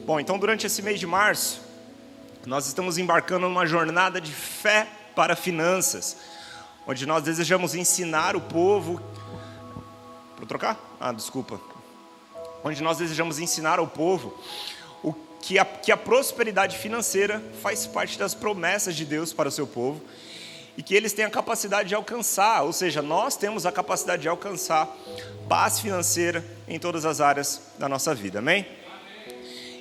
Bom, então durante esse mês de março, nós estamos embarcando numa jornada de fé para finanças, onde nós desejamos ensinar o povo... Para trocar? Desculpa. Onde nós desejamos ensinar ao povo que a prosperidade financeira faz parte das promessas de Deus para o seu povo e que eles têm a capacidade de alcançar, ou seja, nós temos a capacidade de alcançar paz financeira em todas as áreas da nossa vida, amém?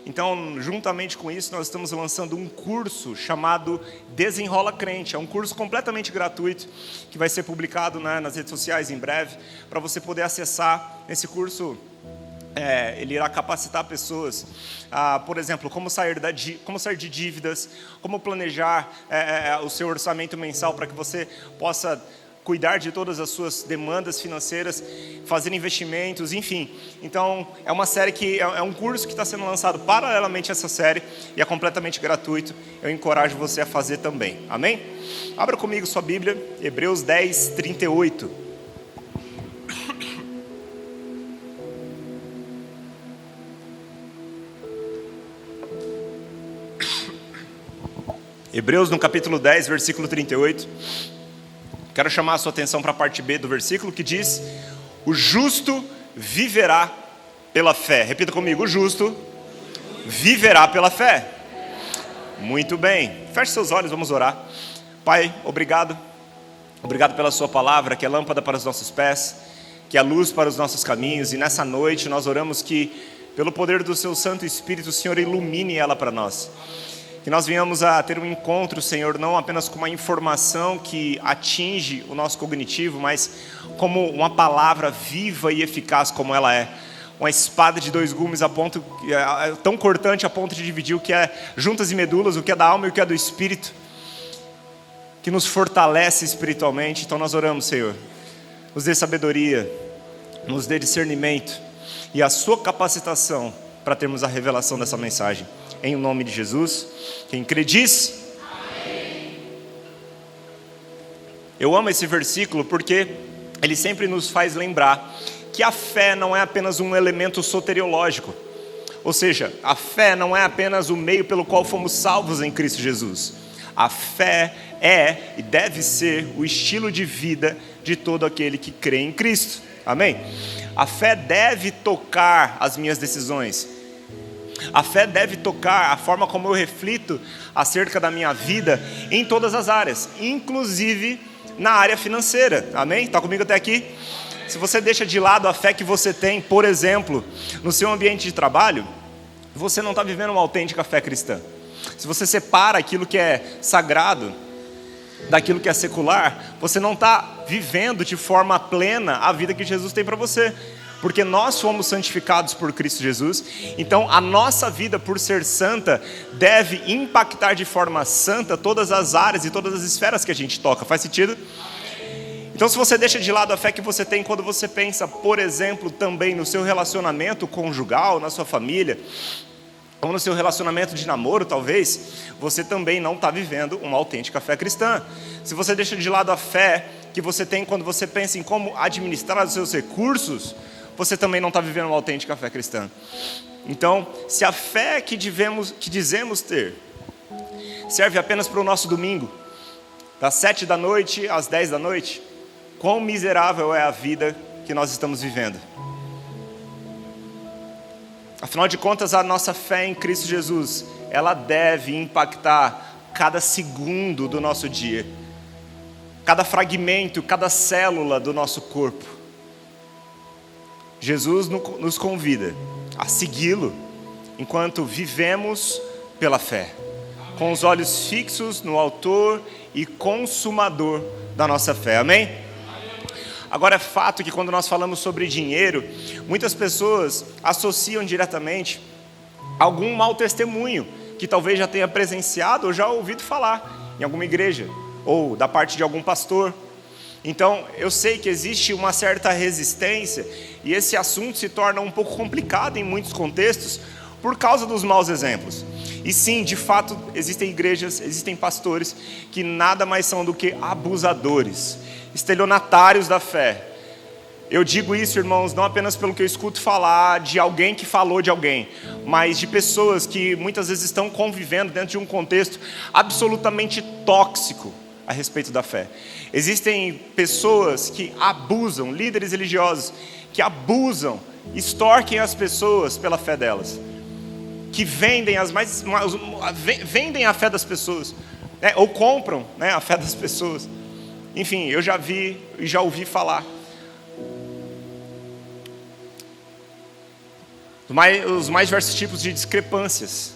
Então, juntamente com isso, nós estamos lançando um curso chamado Desenrola Crente. É um curso completamente gratuito, que vai ser publicado nas redes sociais em breve, para você poder acessar. Esse curso, ele irá capacitar pessoas, por exemplo, como sair de dívidas, como planejar o seu orçamento mensal para que você possa cuidar de todas as suas demandas financeiras, fazer investimentos, enfim. Então, é uma série que é um curso que está sendo lançado paralelamente a essa série e é completamente gratuito. Eu encorajo você a fazer também. Amém? Abra comigo sua Bíblia, Hebreus 10, 38. Hebreus no capítulo 10, versículo 38. Quero chamar a sua atenção para a parte B do versículo, que diz: o justo viverá pela fé. Repita comigo: o justo viverá pela fé. Muito bem, feche seus olhos, vamos orar. Pai, obrigado pela sua palavra, que é lâmpada para os nossos pés, que é luz para os nossos caminhos. E nessa noite nós oramos que, pelo poder do seu Santo Espírito, o Senhor ilumine ela para nós. Que nós venhamos a ter um encontro, Senhor, não apenas com uma informação que atinge o nosso cognitivo, mas como uma palavra viva e eficaz como ela é. Uma espada de dois gumes tão cortante a ponto de dividir o que é juntas e medulas, o que é da alma e o que é do espírito, que nos fortalece espiritualmente. Então nós oramos, Senhor, nos dê sabedoria, nos dê discernimento e a sua capacitação para termos a revelação dessa mensagem. Em nome de Jesus, quem crê diz amém. Eu amo esse versículo porque ele sempre nos faz lembrar que a fé não é apenas um elemento soteriológico. Ou seja, a fé não é apenas o meio pelo qual fomos salvos em Cristo Jesus. A fé é e deve ser o estilo de vida de todo aquele que crê em Cristo. Amém? A fé deve tocar as minhas decisões. A fé deve tocar a forma como eu reflito acerca da minha vida em todas as áreas, inclusive na área financeira. Amém? Está comigo até aqui? Se você deixa de lado a fé que você tem, por exemplo, no seu ambiente de trabalho, você não está vivendo uma autêntica fé cristã. Se você separa aquilo que é sagrado daquilo que é secular, você não está vivendo de forma plena a vida que Jesus tem para você. Porque nós fomos santificados por Cristo Jesus, então a nossa vida, por ser santa, deve impactar de forma santa todas as áreas e todas as esferas que a gente toca. Faz sentido? Então, se você deixa de lado a fé que você tem quando você pensa, por exemplo, também no seu relacionamento conjugal, na sua família, ou no seu relacionamento de namoro, talvez, você também não está vivendo uma autêntica fé cristã. Se você deixa de lado a fé que você tem quando você pensa em como administrar os seus recursos, você também não está vivendo uma autêntica fé cristã. Então, se a fé que dizemos ter serve apenas para o nosso domingo, das 7 da noite às 10 da noite, quão miserável é a vida que nós estamos vivendo. Afinal de contas, a nossa fé em Cristo Jesus, ela deve impactar cada segundo do nosso dia, cada fragmento, cada célula do nosso corpo. Jesus nos convida a segui-lo enquanto vivemos pela fé, com os olhos fixos no autor e consumador da nossa fé, amém? Agora é fato que quando nós falamos sobre dinheiro, muitas pessoas associam diretamente algum mau testemunho que talvez já tenha presenciado ou já ouvido falar em alguma igreja ou da parte de algum pastor. Então, eu sei que existe uma certa resistência e esse assunto se torna um pouco complicado em muitos contextos por causa dos maus exemplos. E sim, de fato, existem igrejas, existem pastores que nada mais são do que abusadores, estelionatários da fé. Eu digo isso, irmãos, não apenas pelo que eu escuto falar de alguém que falou de alguém, mas de pessoas que muitas vezes estão convivendo dentro de um contexto absolutamente tóxico a respeito da fé. Existem pessoas que abusam, líderes religiosos, que abusam, extorquem as pessoas pela fé delas, que vendem vendem a fé das pessoas, né, ou compram, né, a fé das pessoas. Enfim, eu já vi e já ouvi falar. Os mais diversos tipos de discrepâncias,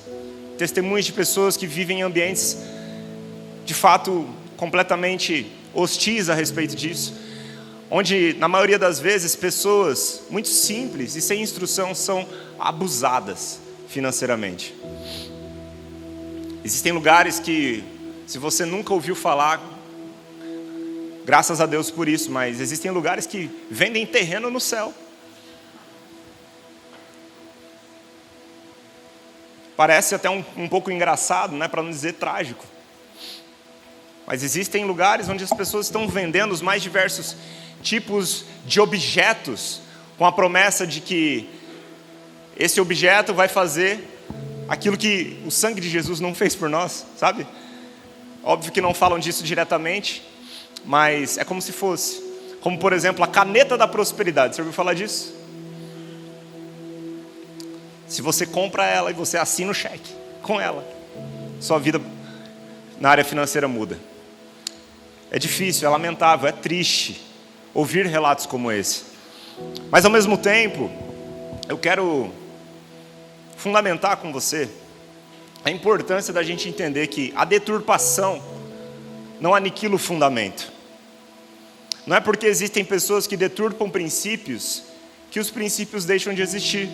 testemunhos de pessoas que vivem em ambientes de fato completamente hostis a respeito disso, onde na maioria das vezes pessoas muito simples e sem instrução são abusadas financeiramente. Existem lugares que, se você nunca ouviu falar, graças a Deus por isso, mas existem lugares que vendem terreno no céu. Parece até um pouco engraçado, né, para não dizer trágico. Mas existem lugares onde as pessoas estão vendendo os mais diversos tipos de objetos, com a promessa de que esse objeto vai fazer aquilo que o sangue de Jesus não fez por nós, sabe? Óbvio que não falam disso diretamente, mas é como se fosse. Como, por exemplo, a caneta da prosperidade. Você ouviu falar disso? Se você compra ela e você assina o cheque com ela, sua vida na área financeira muda. É difícil, é lamentável, é triste ouvir relatos como esse. Mas ao mesmo tempo, eu quero fundamentar com você a importância da gente entender que a deturpação não aniquila o fundamento. Não é porque existem pessoas que deturpam princípios que os princípios deixam de existir.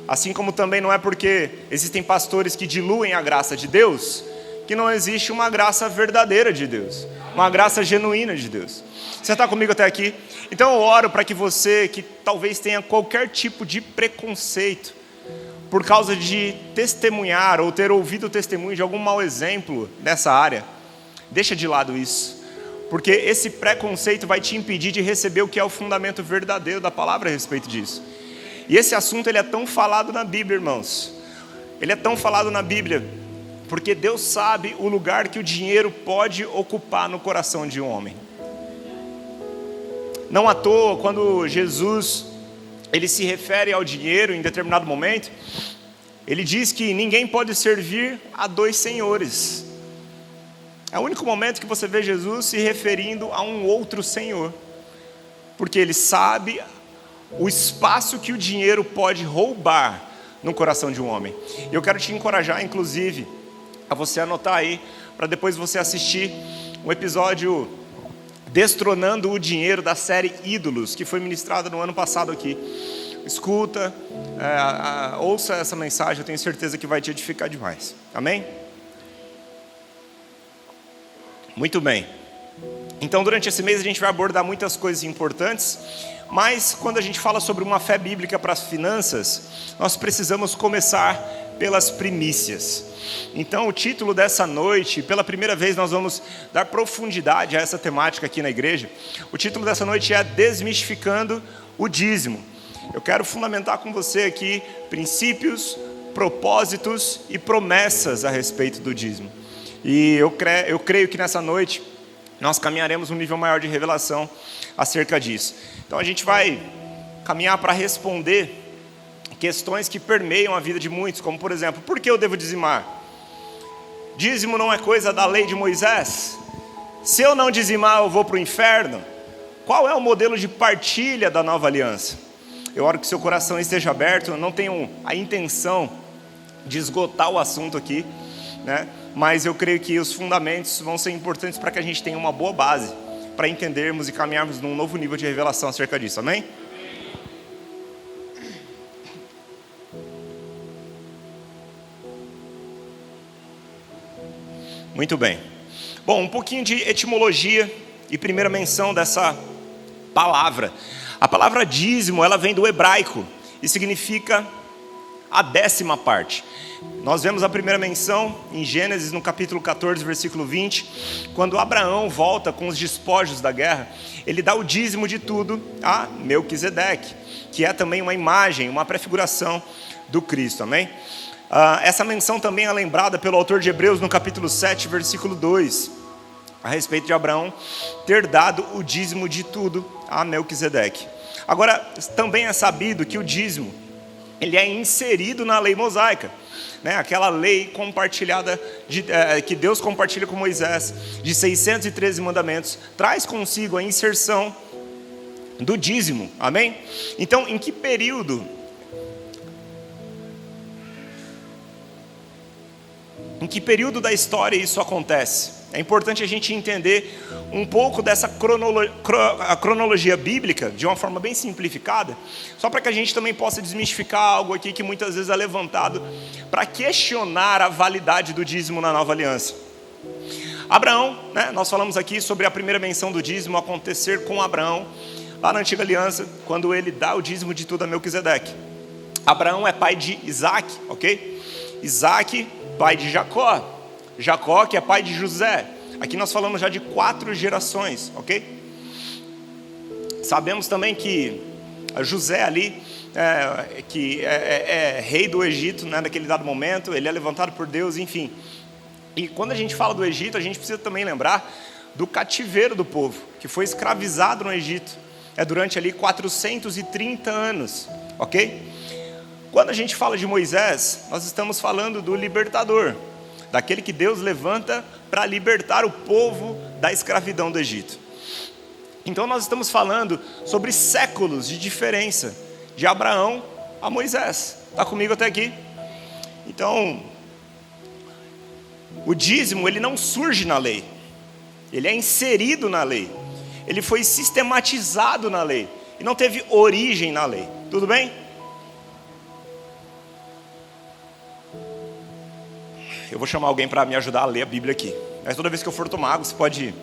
Assim como também não é porque existem pastores que diluem a graça de Deus, que não existe uma graça verdadeira de Deus, uma graça genuína de Deus. Você está comigo até aqui? Então eu oro para que você, que talvez tenha qualquer tipo de preconceito, por causa de testemunhar ou ter ouvido o testemunho de algum mau exemplo nessa área, deixa de lado isso. Porque esse preconceito vai te impedir de receber o que é o fundamento verdadeiro da palavra a respeito disso. E esse assunto ele é tão falado na Bíblia, irmãos. Ele é tão falado na Bíblia porque Deus sabe o lugar que o dinheiro pode ocupar no coração de um homem. Não à toa, quando Jesus ele se refere ao dinheiro em determinado momento, ele diz que ninguém pode servir a dois senhores. É o único momento que você vê Jesus se referindo a um outro senhor, porque ele sabe o espaço que o dinheiro pode roubar no coração de um homem. E eu quero te encorajar, inclusive, a você anotar aí, para depois você assistir um episódio Destronando o Dinheiro da série Ídolos, que foi ministrado no ano passado aqui. Escuta, ouça essa mensagem, eu tenho certeza que vai te edificar demais. Amém? Muito bem. Então, durante esse mês a gente vai abordar muitas coisas importantes, mas quando a gente fala sobre uma fé bíblica para as finanças, nós precisamos começar pelas primícias. Então o título dessa noite, pela primeira vez nós vamos dar profundidade a essa temática aqui na igreja. O título dessa noite é Desmistificando o Dízimo. Eu quero fundamentar com você aqui princípios, propósitos e promessas a respeito do dízimo. E eu creio que nessa noite nós caminharemos um nível maior de revelação acerca disso. Então a gente vai caminhar para responder questões que permeiam a vida de muitos, como por exemplo, por que eu devo dizimar? Dízimo não é coisa da lei de Moisés? Se eu não dizimar, eu vou para o inferno? Qual é o modelo de partilha da nova aliança? Eu oro que seu coração esteja aberto, eu não tenho a intenção de esgotar o assunto aqui, né? Mas eu creio que os fundamentos vão ser importantes para que a gente tenha uma boa base, para entendermos e caminharmos num novo nível de revelação acerca disso, amém? Muito bem. Bom, um pouquinho de etimologia e primeira menção dessa palavra. A palavra dízimo, ela vem do hebraico e significa a 10ª parte. Nós vemos a primeira menção em Gênesis, no capítulo 14, versículo 20, quando Abraão volta com os despojos da guerra, ele dá o dízimo de tudo a Melquisedeque, que é também uma imagem, uma prefiguração do Cristo, amém? Essa menção também é lembrada pelo autor de Hebreus no capítulo 7, versículo 2, a respeito de Abraão ter dado o dízimo de tudo a Melquisedeque. Agora, também é sabido que o dízimo, ele é inserido na lei mosaica, né? Aquela lei compartilhada, que Deus compartilha com Moisés, de 613 mandamentos, traz consigo a inserção do dízimo, amém? Então, em que período da história isso acontece? É importante a gente entender um pouco dessa cronologia bíblica, de uma forma bem simplificada, só para que a gente também possa desmistificar algo aqui que muitas vezes é levantado para questionar a validade do dízimo na nova aliança. Abraão, né, nós falamos aqui sobre a primeira menção do dízimo acontecer com Abraão, lá na antiga aliança, quando ele dá o dízimo de tudo a Melquisedeque. Abraão é pai de Isaac, ok? Isaac, pai de Jacó. Jacó, que é pai de José. Aqui nós falamos já de 4 gerações, ok? Sabemos também que José ali, que é rei do Egito, né, naquele dado momento, ele é levantado por Deus, enfim. E quando a gente fala do Egito, a gente precisa também lembrar do cativeiro do povo, que foi escravizado no Egito, durante ali 430 anos, ok? Quando a gente fala de Moisés, nós estamos falando do libertador, daquele que Deus levanta para libertar o povo da escravidão do Egito. Então nós estamos falando sobre séculos de diferença, de Abraão a Moisés. Está comigo até aqui? Então, o dízimo, ele não surge na lei, ele é inserido na lei, ele foi sistematizado na lei, e não teve origem na lei. Tudo bem? Eu vou chamar alguém para me ajudar a ler a Bíblia aqui. Mas toda vez que eu for tomar água, você pode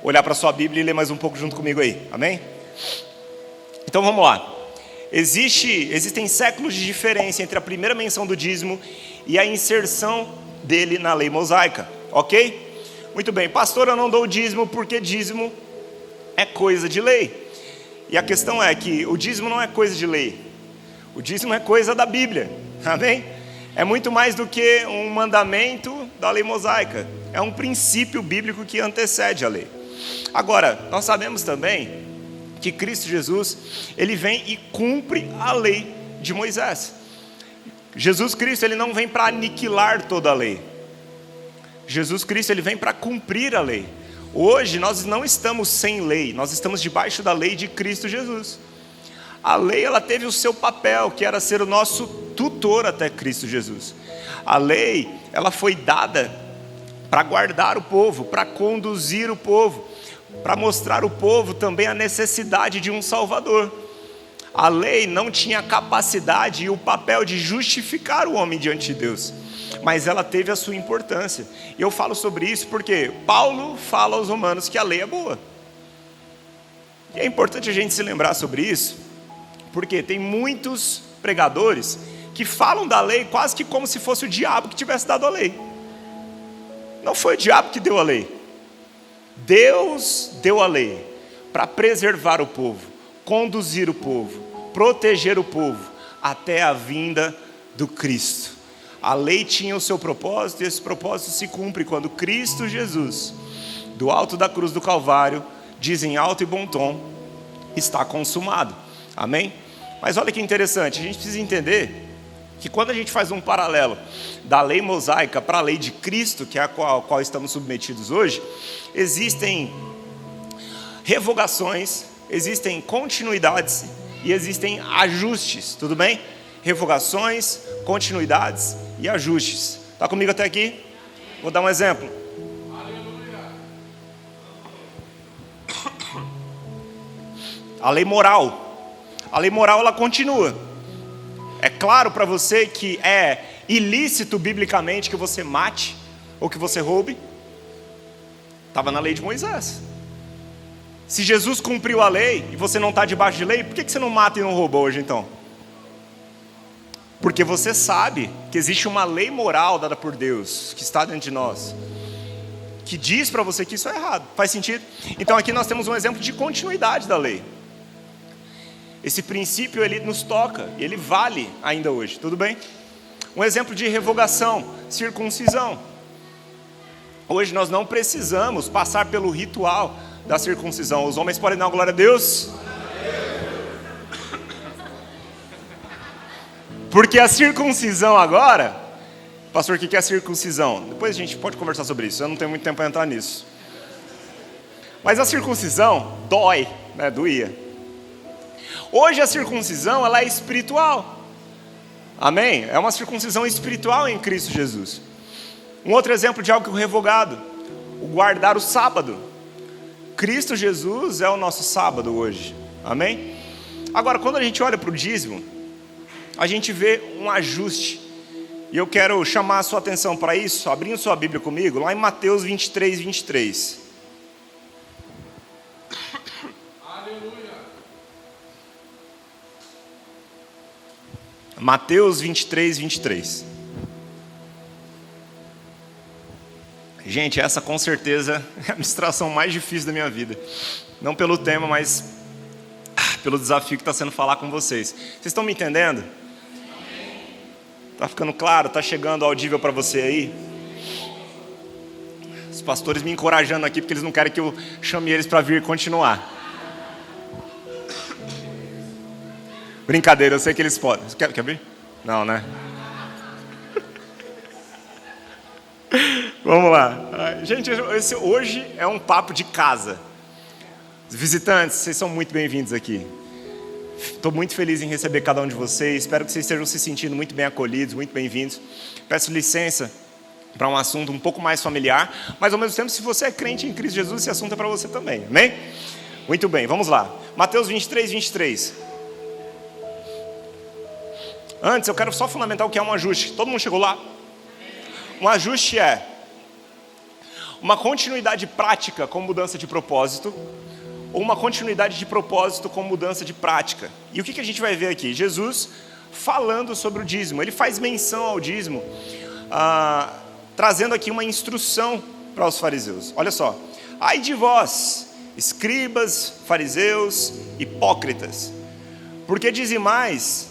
olhar para a sua Bíblia e ler mais um pouco junto comigo aí. Amém? Então vamos lá. Existem séculos de diferença entre a primeira menção do dízimo e a inserção dele na lei mosaica. Ok? Muito bem. Pastor, eu não dou o dízimo porque dízimo é coisa de lei. E a questão é que o dízimo não é coisa de lei. O dízimo é coisa da Bíblia. Amém? É muito mais do que um mandamento da lei mosaica. É um princípio bíblico que antecede a lei. Agora, nós sabemos também que Cristo Jesus, ele vem e cumpre a lei de Moisés. Jesus Cristo, ele não vem para aniquilar toda a lei. Jesus Cristo, ele vem para cumprir a lei. Hoje nós não estamos sem lei, nós estamos debaixo da lei de Cristo Jesus. A lei, ela teve o seu papel, que era ser o nosso tutor até Cristo Jesus. A lei, ela foi dada para guardar o povo, para conduzir o povo, para mostrar o povo também a necessidade de um Salvador. A lei não tinha a capacidade e o papel de justificar o homem diante de Deus, mas ela teve a sua importância. E eu falo sobre isso porque Paulo fala aos romanos que a lei é boa. E é importante a gente se lembrar sobre isso, porque tem muitos pregadores que falam da lei quase que como se fosse o diabo que tivesse dado a lei. Não foi o diabo que deu a lei. Deus deu a lei para preservar o povo, conduzir o povo, proteger o povo até a vinda do Cristo. A lei tinha o seu propósito e esse propósito se cumpre quando Cristo Jesus, do alto da cruz do Calvário, diz em alto e bom tom: está consumado. Amém? Mas olha que interessante, a gente precisa entender que quando a gente faz um paralelo da lei mosaica para a lei de Cristo, que é a qual estamos submetidos hoje, existem revogações, existem continuidades e existem ajustes, tudo bem? Revogações, continuidades e ajustes. Está comigo até aqui? Vou dar um exemplo. A lei moral. A lei moral, ela continua. É claro para você que é ilícito biblicamente que você mate ou que você roube? Estava na lei de Moisés. Se Jesus cumpriu a lei e você não está debaixo de lei, por que você não mata e não rouba hoje então? Porque você sabe que existe uma lei moral dada por Deus, que está dentro de nós, que diz para você que isso é errado. Faz sentido? Então aqui nós temos um exemplo de continuidade da lei. Esse princípio ele nos toca, ele vale ainda hoje, tudo bem? Um exemplo de revogação, circuncisão. Hoje nós não precisamos passar pelo ritual da circuncisão. Os homens podem dar uma glória a Deus? Porque a circuncisão agora... Pastor, o que é a circuncisão? Depois a gente pode conversar sobre isso, eu não tenho muito tempo para entrar nisso. Mas a circuncisão dói, né? Doía. Hoje a circuncisão ela é espiritual. Amém? É uma circuncisão espiritual em Cristo Jesus. Um outro exemplo de algo revogado, o guardar o sábado. Cristo Jesus é o nosso sábado hoje. Amém? Agora, quando a gente olha para o dízimo, a gente vê um ajuste. E eu quero chamar a sua atenção para isso, abrindo sua Bíblia comigo, lá em Mateus 23, 23. Aleluia. Mateus 23, 23. Gente, essa com certeza é a ministração mais difícil da minha vida. Não pelo tema, mas pelo desafio que está sendo falar com vocês. Vocês estão me entendendo? Está ficando claro? Está chegando audível para você aí? Os pastores me encorajando aqui porque eles não querem que eu chame eles para vir continuar. Brincadeira, eu sei que eles podem. Quer vir? Não, né? Vamos lá. Gente, hoje é um papo de casa. Visitantes, vocês são muito bem-vindos aqui. Estou muito feliz em receber cada um de vocês. Espero que vocês estejam se sentindo muito bem acolhidos, muito bem-vindos. Peço licença para um assunto um pouco mais familiar, mas ao mesmo tempo, se você é crente em Cristo Jesus, esse assunto é para você também, amém? Muito bem, vamos lá. Mateus 23, 23. Antes, eu quero só fundamentar o que é um ajuste. Todo mundo chegou lá? Um ajuste é uma continuidade prática com mudança de propósito, ou uma continuidade de propósito com mudança de prática. E o que a gente vai ver aqui? Jesus falando sobre o dízimo. Ele faz menção ao dízimo, trazendo aqui uma instrução para os fariseus. Olha só. Ai de vós, escribas, fariseus, hipócritas, porque dizimais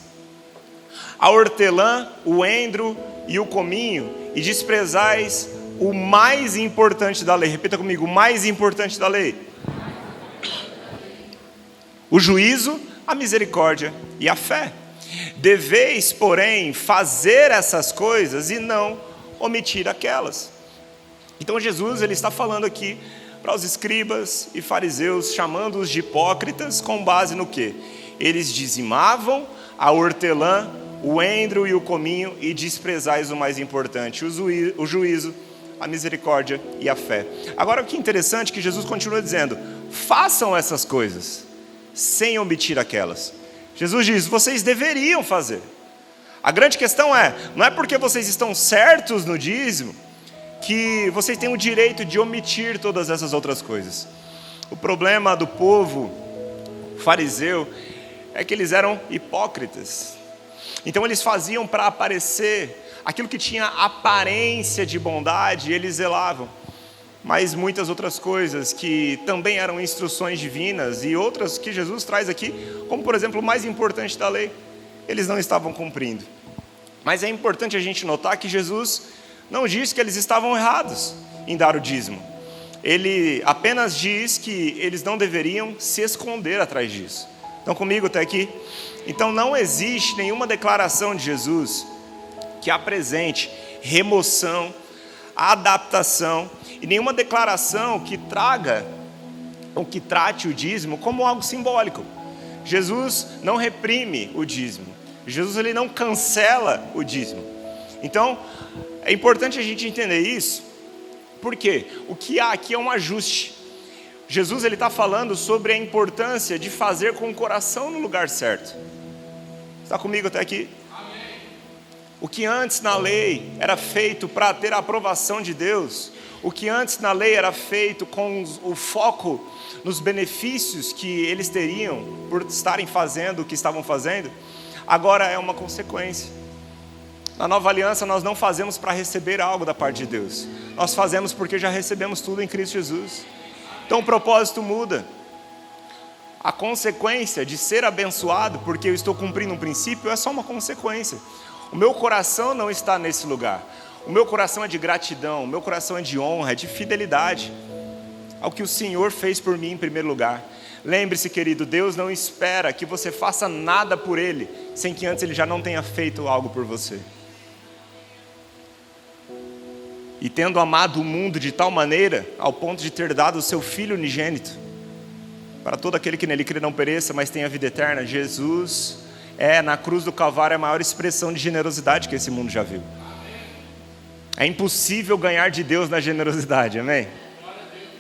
a hortelã, o endro e o cominho, e desprezais o mais importante da lei. Repita comigo, o mais importante da lei. O juízo, a misericórdia e a fé. Deveis, porém, fazer essas coisas e não omitir aquelas. Então Jesus ele está falando aqui para os escribas e fariseus, chamando-os de hipócritas, com base no quê? Eles dizimavam a hortelã, o endro e o cominho, e desprezais o mais importante, o juízo, a misericórdia e a fé. Agora o que é interessante é que Jesus continua dizendo, façam essas coisas, sem omitir aquelas. Jesus diz, vocês deveriam fazer. A grande questão não é porque vocês estão certos no dízimo, que vocês têm o direito de omitir todas essas outras coisas. O problema do povo fariseu é que eles eram hipócritas. Então eles faziam para aparecer, aquilo que tinha aparência de bondade, eles zelavam. Mas muitas outras coisas que também eram instruções divinas e outras que Jesus traz aqui, como por exemplo o mais importante da lei, eles não estavam cumprindo. Mas é importante a gente notar que Jesus não diz que eles estavam errados em dar o dízimo. Ele apenas diz que eles não deveriam se esconder atrás disso. Estão comigo até aqui? Então não existe nenhuma declaração de Jesus que apresente remoção, adaptação, e nenhuma declaração que traga ou que trate o dízimo como algo simbólico. Jesus não reprime o dízimo. Jesus ele não cancela o dízimo. Então, é importante a gente entender isso, porque o que há aqui é um ajuste. Jesus ele está falando sobre a importância de fazer com o coração no lugar certo. Está comigo até aqui? Amém. O que antes na lei era feito para ter a aprovação de Deus, o que antes na lei era feito com o foco nos benefícios que eles teriam por estarem fazendo o que estavam fazendo, agora é uma consequência. Na nova aliança nós não fazemos para receber algo da parte de Deus. Nós fazemos porque já recebemos tudo em Cristo Jesus. Então o propósito muda. A consequência de ser abençoado porque eu estou cumprindo um princípio é só uma consequência. O meu coração não está nesse lugar. O meu coração é de gratidão, o meu coração é de honra, é de fidelidade ao que o Senhor fez por mim em primeiro lugar. Lembre-se, querido, Deus não espera que você faça nada por Ele, sem que antes Ele já não tenha feito algo por você. E tendo amado o mundo de tal maneira, ao ponto de ter dado o seu Filho unigênito, para todo aquele que nele crê não pereça, mas tenha vida eterna, Jesus na cruz do Calvário, a maior expressão de generosidade que esse mundo já viu. É impossível ganhar de Deus na generosidade, amém?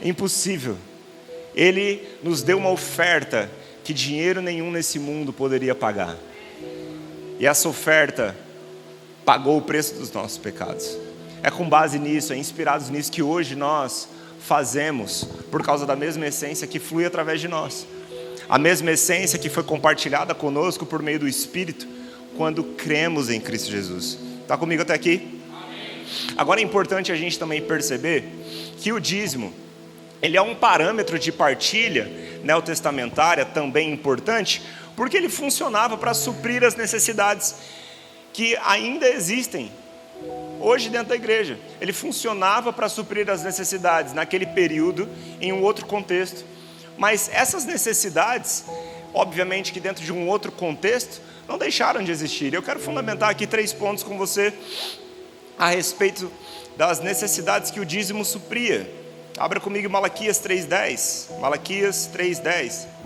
Impossível. Ele nos deu uma oferta que dinheiro nenhum nesse mundo poderia pagar. E essa oferta pagou o preço dos nossos pecados. É com base nisso, é inspirados nisso que hoje nós fazemos, por causa da mesma essência que flui através de nós. A mesma essência que foi compartilhada conosco por meio do Espírito, quando cremos em Cristo Jesus. Está comigo até aqui? Amém. Agora é importante a gente também perceber que o dízimo, ele é um parâmetro de partilha neotestamentária também importante, porque ele funcionava para suprir as necessidades que ainda existem hoje dentro da igreja. Ele funcionava para suprir as necessidades naquele período, em um outro contexto. Mas essas necessidades, obviamente que dentro de um outro contexto, não deixaram de existir. Eu quero fundamentar aqui 3 pontos com você a respeito das necessidades que o dízimo supria. Abra comigo Malaquias 3:10. Malaquias 3:10.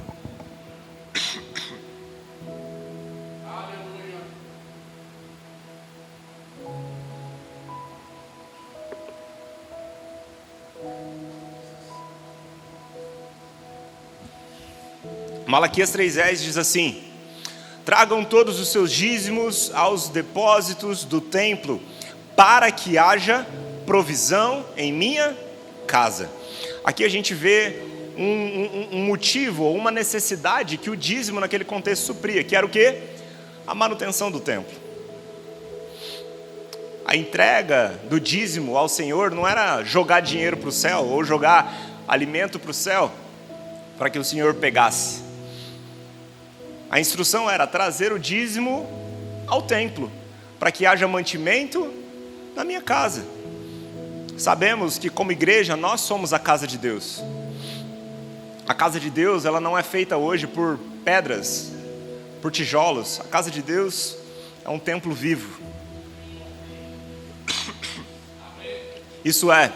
Malaquias 3:10 diz assim: tragam todos os seus dízimos aos depósitos do templo, para que haja provisão em minha casa. Aqui a gente vê um motivo, ou uma necessidade que o dízimo naquele contexto supria, que era o quê? A manutenção do templo. A entrega do dízimo ao Senhor não era jogar dinheiro para o céu, ou jogar alimento para o céu, para que o Senhor pegasse. A instrução era trazer o dízimo ao templo, para que haja mantimento na minha casa. Sabemos que como igreja nós somos a casa de Deus. A casa de Deus, ela não é feita hoje por pedras, por tijolos. A casa de Deus é um templo vivo. Isso é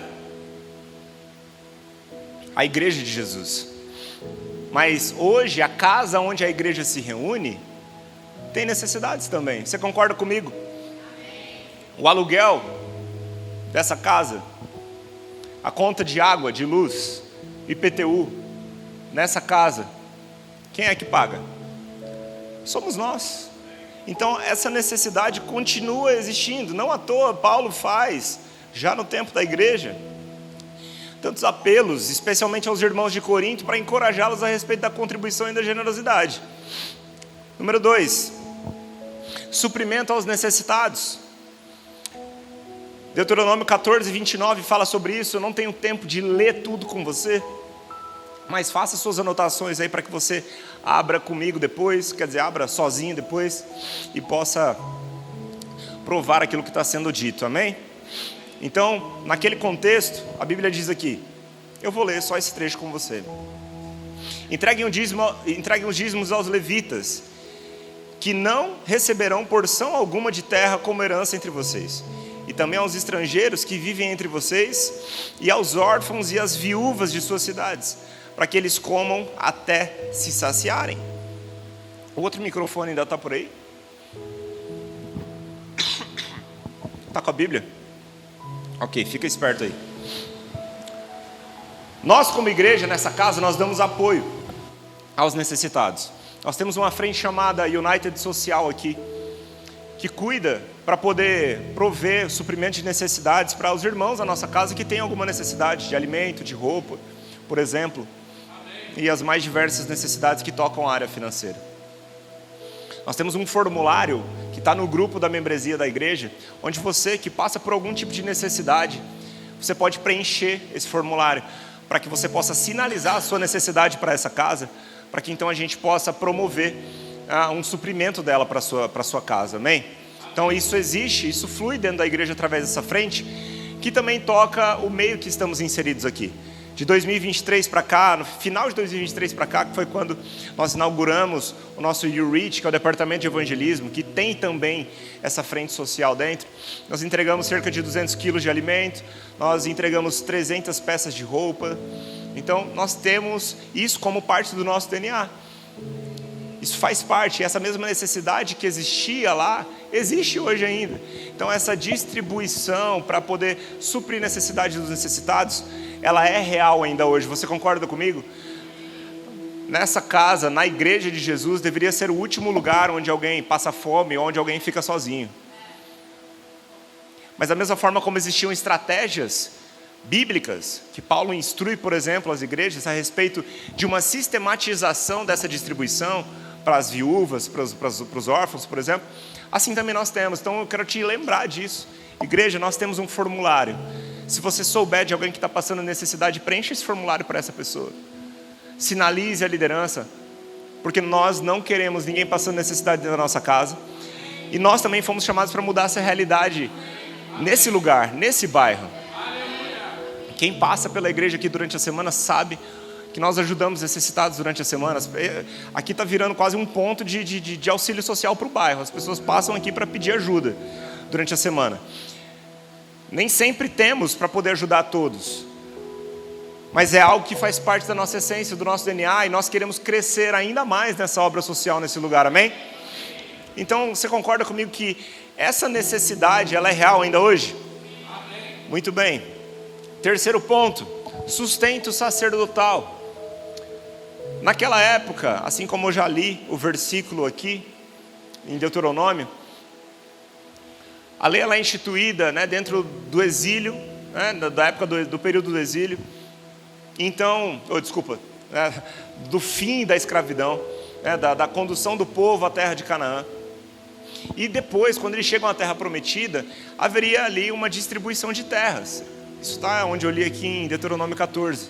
a igreja de Jesus. Mas hoje a casa onde a igreja se reúne tem necessidades também. Você concorda comigo? O aluguel dessa casa, a conta de água, de luz, IPTU, nessa casa, quem é que paga? Somos nós. Então essa necessidade continua existindo. Não à toa Paulo faz, já no tempo da igreja, tantos apelos, especialmente aos irmãos de Corinto, para encorajá-los a respeito da contribuição e da generosidade. Número 2, suprimento aos necessitados. Deuteronômio 14:29 fala sobre isso. Eu não tenho tempo de ler tudo com você, mas faça suas anotações aí para que você abra comigo depois, quer dizer, abra sozinho depois e possa provar aquilo que está sendo dito, amém? Então, naquele contexto, a Bíblia diz aqui, eu vou ler só esse trecho com você. Entreguem os dízimos aos levitas, que não receberão porção alguma de terra como herança entre vocês, e também aos estrangeiros que vivem entre vocês, e aos órfãos e às viúvas de suas cidades, para que eles comam até se saciarem. O outro microfone ainda está por aí? Está com a Bíblia? Ok, fica esperto aí. Nós como igreja nessa casa, nós damos apoio aos necessitados. Nós temos uma frente chamada United Social aqui, que cuida para poder prover suprimento de necessidades para os irmãos da nossa casa que têm alguma necessidade de alimento, de roupa, por exemplo, e as mais diversas necessidades que tocam a área financeira. Nós temos um formulário que está no grupo da membresia da igreja, onde você que passa por algum tipo de necessidade, você pode preencher esse formulário, para que você possa sinalizar a sua necessidade para essa casa, para que então a gente possa promover um suprimento dela para a sua casa, amém? Então isso existe, isso flui dentro da igreja através dessa frente, que também toca o meio que estamos inseridos aqui. De 2023 para cá, no final de 2023 para cá, que foi quando nós inauguramos o nosso U-Reach, que é o departamento de evangelismo, que tem também essa frente social dentro. Nós entregamos cerca de 200 quilos de alimento, nós entregamos 300 peças de roupa. Então, nós temos isso como parte do nosso DNA. Isso faz parte, essa mesma necessidade que existia lá, existe hoje ainda. Então, essa distribuição para poder suprir necessidades dos necessitados, ela é real ainda hoje. Você concorda comigo? Nessa casa, na igreja de Jesus, deveria ser o último lugar onde alguém passa fome, onde alguém fica sozinho. Mas da mesma forma como existiam estratégias bíblicas, que Paulo instrui, por exemplo, as igrejas a respeito de uma sistematização dessa distribuição para as viúvas, para os órfãos, por exemplo, assim também nós temos. Então eu quero te lembrar disso. Igreja, nós temos um formulário. Se você souber de alguém que está passando necessidade, preencha esse formulário para essa pessoa. Sinalize a liderança, porque nós não queremos ninguém passando necessidade dentro da nossa casa. E nós também fomos chamados para mudar essa realidade nesse lugar, nesse bairro. Quem passa pela igreja aqui durante a semana sabe que nós ajudamos necessitados durante a semana. Aqui está virando quase um ponto de auxílio social para o bairro. As pessoas passam aqui para pedir ajuda durante a semana. Nem sempre temos para poder ajudar todos, mas é algo que faz parte da nossa essência, do nosso DNA, e nós queremos crescer ainda mais nessa obra social, nesse lugar, amém? Então, você concorda comigo que essa necessidade, ela é real ainda hoje? Amém. Muito bem. Terceiro ponto, sustento sacerdotal. Naquela época, assim como eu já li o versículo aqui, em Deuteronômio, a lei ela é instituída, né, dentro do exílio, né, da época do período do exílio. Então, do fim da escravidão, né, da condução do povo à terra de Canaã. E depois, quando eles chegam à terra prometida, haveria ali uma distribuição de terras. Isso está onde eu li aqui em Deuteronômio 14.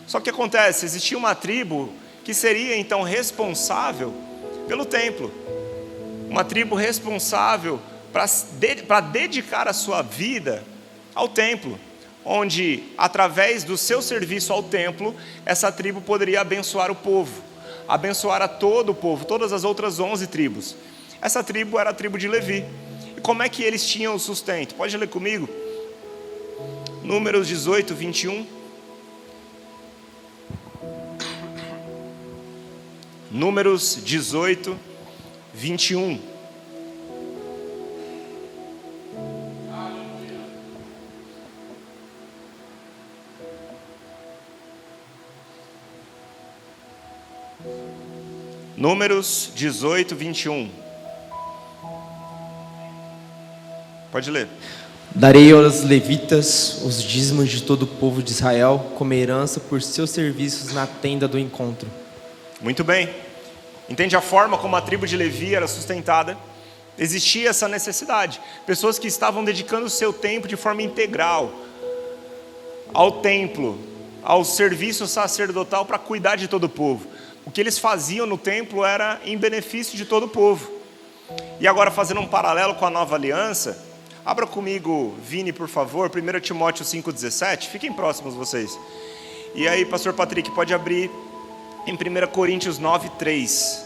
Só que acontece, existia uma tribo que seria então responsável pelo templo. Uma tribo responsável para dedicar a sua vida ao templo, onde, através do seu serviço ao templo, essa tribo poderia abençoar o povo, abençoar a todo o povo, todas as outras 11 tribos. Essa tribo era a tribo de Levi. E como é que eles tinham o sustento? Pode ler comigo? Números 18, 21. Números 18, 21. Números 18, 21. Pode ler. Darei aos levitas os dízimos de todo o povo de Israel como herança por seus serviços na tenda do encontro. Muito bem. Entende a forma como a tribo de Levi era sustentada? Existia essa necessidade. Pessoas que estavam dedicando o seu tempo de forma integral ao templo, ao serviço sacerdotal para cuidar de todo o povo. O que eles faziam no templo era em benefício de todo o povo. E agora, fazendo um paralelo com a nova aliança, abra comigo, Vini, por favor, 1 Timóteo 5,17. Fiquem próximos vocês. E aí, pastor Patrick, pode abrir em 1 Coríntios 9:3.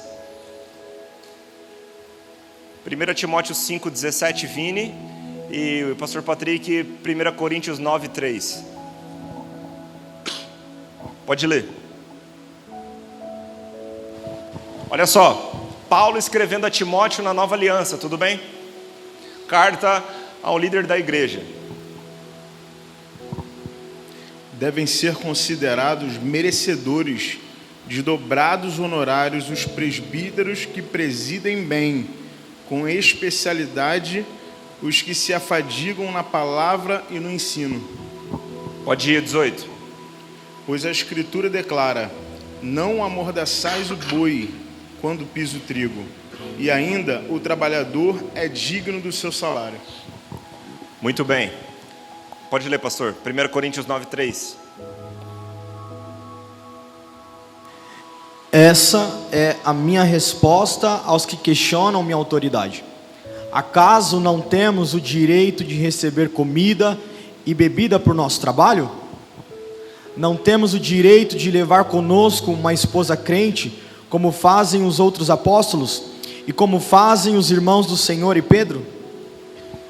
1 Timóteo 5,17, Vini. E o pastor Patrick, 1 Coríntios 9:3. Pode ler. Olha só, Paulo escrevendo a Timóteo na nova aliança, tudo bem? Carta ao líder da igreja. Devem ser considerados merecedores de dobrados honorários os presbíteros que presidem bem, com especialidade os que se afadigam na palavra e no ensino. Pode ir, 18. Pois a Escritura declara: não amordaçais o boi quando pisa o trigo, E ainda, o trabalhador é digno do seu salário. Muito bem. Pode ler, pastor. 1 Coríntios 9:3. Essa é a minha resposta aos que questionam minha autoridade. Acaso não temos o direito de receber comida e bebida por nosso trabalho? Não temos o direito de levar conosco uma esposa crente, como fazem os outros apóstolos e como fazem os irmãos do Senhor e Pedro?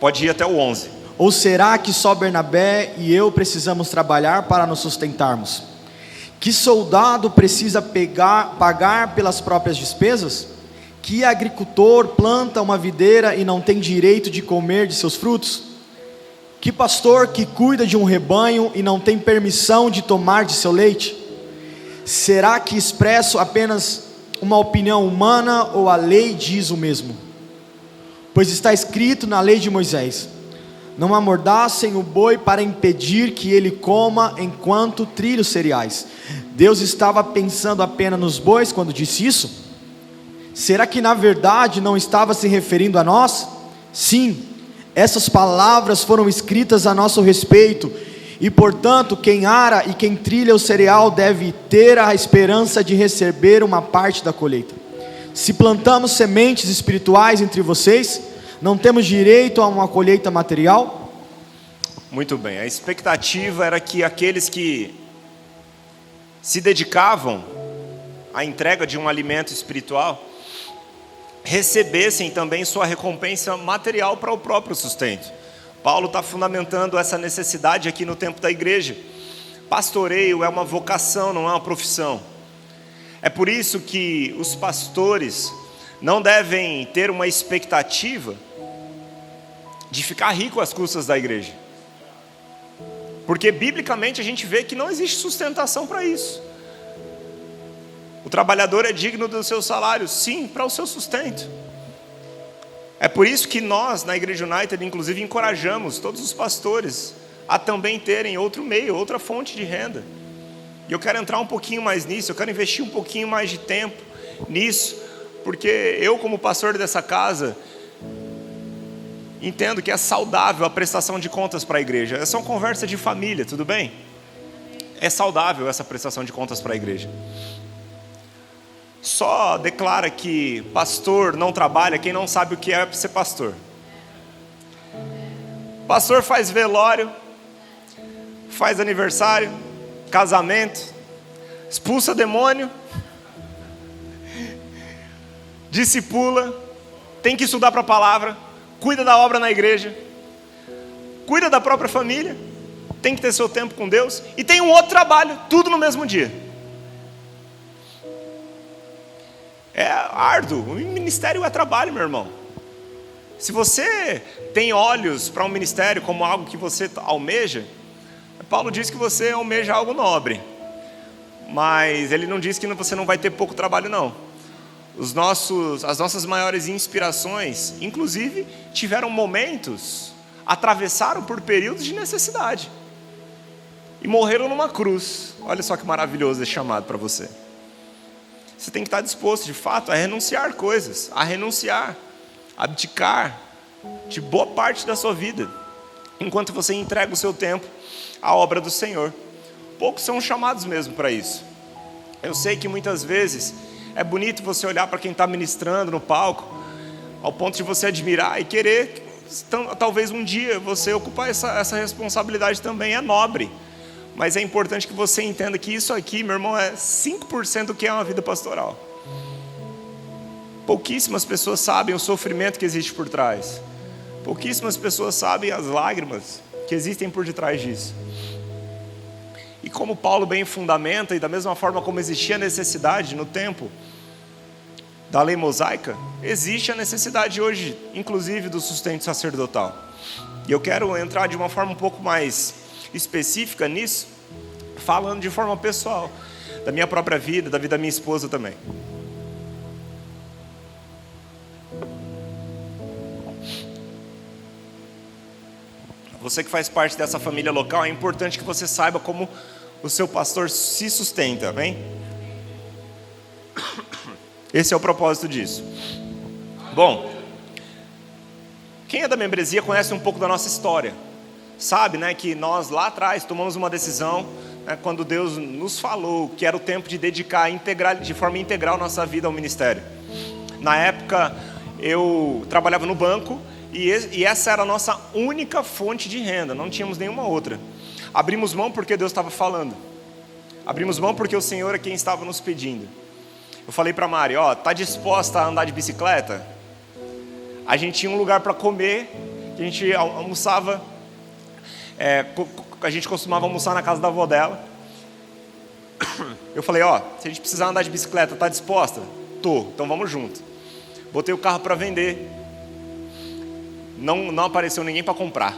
Pode ir até o 11. Ou será que só Bernabé e eu precisamos trabalhar para nos sustentarmos? Que soldado precisa pagar pelas próprias despesas? Que agricultor planta uma videira e não tem direito de comer de seus frutos? Que pastor que cuida de um rebanho e não tem permissão de tomar de seu leite? Será que expresso apenas uma opinião humana ou a lei diz o mesmo? Pois está escrito na lei de Moisés: não amordaçem o boi para impedir que ele coma enquanto trilha os cereais. Deus estava pensando apenas nos bois quando disse isso? Será que na verdade não estava se referindo a nós? Sim, essas palavras foram escritas a nosso respeito, e portanto quem ara e quem trilha o cereal deve ter a esperança de receber uma parte da colheita. Se plantamos sementes espirituais entre vocês, não temos direito a uma colheita material? Muito bem, a expectativa era que aqueles que se dedicavam à entrega de um alimento espiritual recebessem também sua recompensa material para o próprio sustento. Paulo está fundamentando essa necessidade aqui no tempo da igreja. Pastoreio é uma vocação, não é uma profissão. É por isso que os pastores não devem ter uma expectativa de ficar rico às custas da igreja, porque biblicamente a gente vê que não existe sustentação para isso. O trabalhador é digno do seu salário, sim, para o seu sustento. É por isso que nós, na Igreja United, inclusive encorajamos todos os pastores a também terem outro meio, outra fonte de renda. E eu quero entrar um pouquinho mais nisso, eu quero investir um pouquinho mais de tempo nisso, porque eu, como pastor dessa casa, entendo que é saudável a prestação de contas para a igreja. Essa é uma conversa de família, tudo bem? É saudável essa prestação de contas para a igreja. Só declara que pastor não trabalha quem não sabe o que é ser pastor. Pastor faz velório, faz aniversário, casamento, expulsa demônio, discipula, tem que estudar para a palavra, cuida da obra na igreja, cuida da própria família, tem que ter seu tempo com Deus e tem um outro trabalho, tudo no mesmo dia. É árduo, o ministério é trabalho, meu irmão. Se você tem olhos para um ministério como algo que você almeja, Paulo diz que você almeja algo nobre, mas ele não diz que você não vai ter pouco trabalho, não. As nossas maiores inspirações, inclusive, tiveram momentos, atravessaram por períodos de necessidade e morreram numa cruz. Olha só que maravilhoso esse chamado para você. Você tem que estar disposto, de fato, a renunciar coisas, a renunciar, abdicar de boa parte da sua vida, enquanto você entrega o seu tempo à obra do Senhor. Poucos são chamados mesmo para isso. Eu sei que muitas vezes é bonito você olhar para quem está ministrando no palco, ao ponto de você admirar e querer, talvez um dia, você ocupar essa responsabilidade também. É nobre. Mas é importante que você entenda que isso aqui, meu irmão, é 5% do que é uma vida pastoral. Pouquíssimas pessoas sabem o sofrimento que existe por trás. Pouquíssimas pessoas sabem as lágrimas que existem por detrás disso. E como Paulo bem fundamenta, e da mesma forma como existia a necessidade no tempo da lei mosaica, existe a necessidade hoje, inclusive, do sustento sacerdotal. E eu quero entrar de uma forma um pouco mais específica nisso, falando de forma pessoal, da minha própria vida, da vida da minha esposa também. Você que faz parte dessa família local, é importante que você saiba como o seu pastor se sustenta, amém? Esse é o propósito disso. Bom, quem é da membresia conhece um pouco da nossa história. Sabe, né, que nós lá atrás tomamos uma decisão, né, quando Deus nos falou que era o tempo de dedicar de forma integral nossa vida ao ministério. Na época, eu trabalhava no banco e essa era a nossa única fonte de renda, não tínhamos nenhuma outra. Abrimos mão porque Deus estava falando. Abrimos mão porque o Senhor é quem estava nos pedindo. Eu falei para a Mari, tá disposta a andar de bicicleta? A gente tinha um lugar para comer, que a gente almoçava, a gente costumava almoçar na casa da avó dela. Eu falei, se a gente precisar andar de bicicleta, tá disposta? Tô, então vamos junto. Botei o carro para vender, não apareceu ninguém para comprar.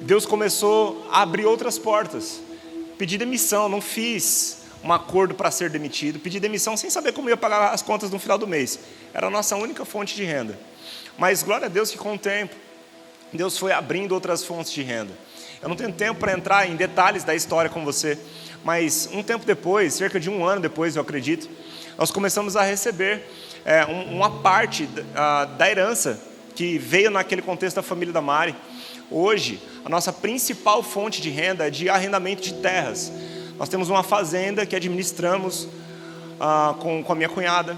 Deus começou a abrir outras portas. Pedi demissão, não fiz um acordo para ser demitido, pedi demissão sem saber como ia pagar as contas no final do mês. Era a nossa única fonte de renda. Mas glória a Deus que com o tempo, Deus foi abrindo outras fontes de renda. Eu não tenho tempo para entrar em detalhes da história com você, mas um tempo depois, cerca de um ano depois, eu acredito, nós começamos a receber uma parte da herança que veio naquele contexto da família da Mari. Hoje, a nossa principal fonte de renda é de arrendamento de terras. Nós temos uma fazenda que administramos com a minha cunhada.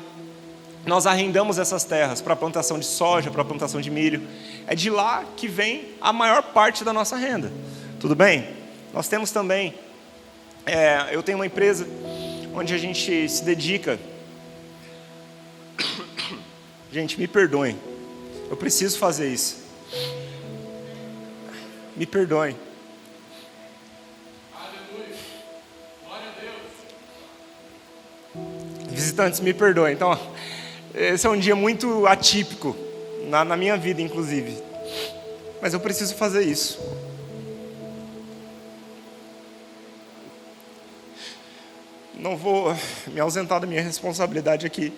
Nós arrendamos essas terras para plantação de soja, para plantação de milho. É de lá que vem a maior parte da nossa renda. Tudo bem? Nós temos também, eu tenho uma empresa onde a gente se dedica. Gente, me perdoem. Eu preciso fazer isso. Me perdoem. Visitantes, me perdoem. Então, esse é um dia muito atípico na minha vida, inclusive. Mas eu preciso fazer isso. Não vou me ausentar da minha responsabilidade aqui.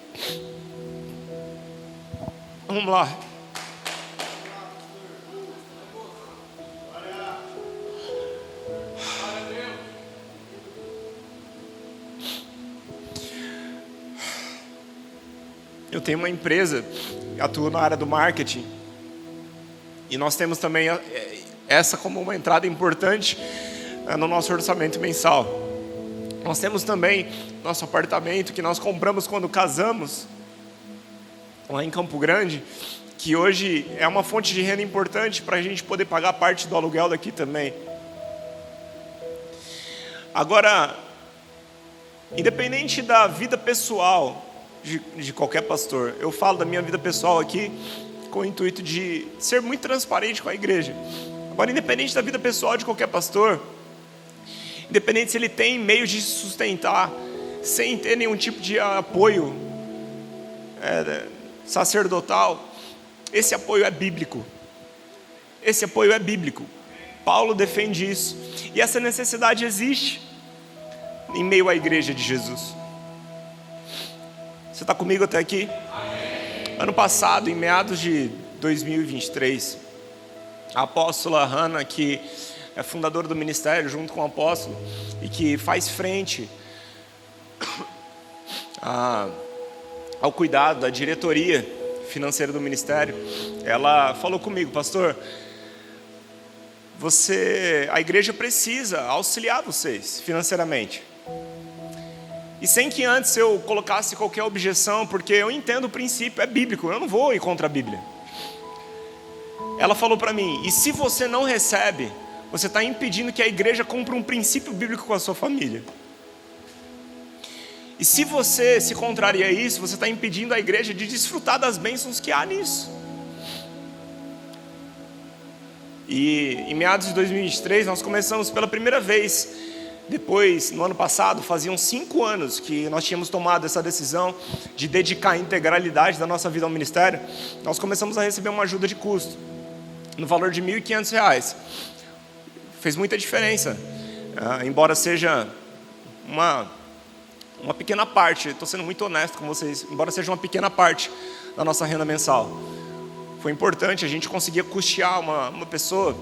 Vamos lá. Eu tenho uma empresa que atua na área do marketing. E nós temos também essa como uma entrada importante no nosso orçamento mensal. Nós temos também nosso apartamento que nós compramos quando casamos, lá em Campo Grande, que hoje é uma fonte de renda importante para a gente poder pagar parte do aluguel daqui também. Agora, independente da vida pessoal de qualquer pastor, eu falo da minha vida pessoal aqui com o intuito de ser muito transparente com a igreja. Agora, independente da vida pessoal de qualquer pastor, independente se ele tem meios de se sustentar sem ter nenhum tipo de apoio sacerdotal, esse apoio é bíblico. Esse apoio é bíblico. Paulo defende isso. E essa necessidade existe em meio à igreja de Jesus. Você está comigo até aqui? Amém. Ano passado, em meados de 2023, a apóstola Hannah, que é fundadora do ministério junto com o apóstolo e que faz frente ao cuidado da diretoria financeira do ministério, ela falou comigo: pastor, a igreja precisa auxiliar vocês financeiramente. E sem que antes eu colocasse qualquer objeção, porque eu entendo o princípio, é bíblico, eu não vou ir contra a Bíblia. Ela falou para mim: e se você não recebe, você está impedindo que a igreja cumpra um princípio bíblico com a sua família. E se você se contraria a isso, você está impedindo a igreja de desfrutar das bênçãos que há nisso. E em meados de 2023, nós começamos pela primeira vez. Depois, no ano passado, faziam 5 anos que nós tínhamos tomado essa decisão de dedicar a integralidade da nossa vida ao ministério. Nós começamos a receber uma ajuda de custo, no valor de R$ 1.500. Fez muita diferença, embora seja uma pequena parte, estou sendo muito honesto com vocês, embora seja uma pequena parte da nossa renda mensal. Foi importante, a gente conseguia custear uma pessoa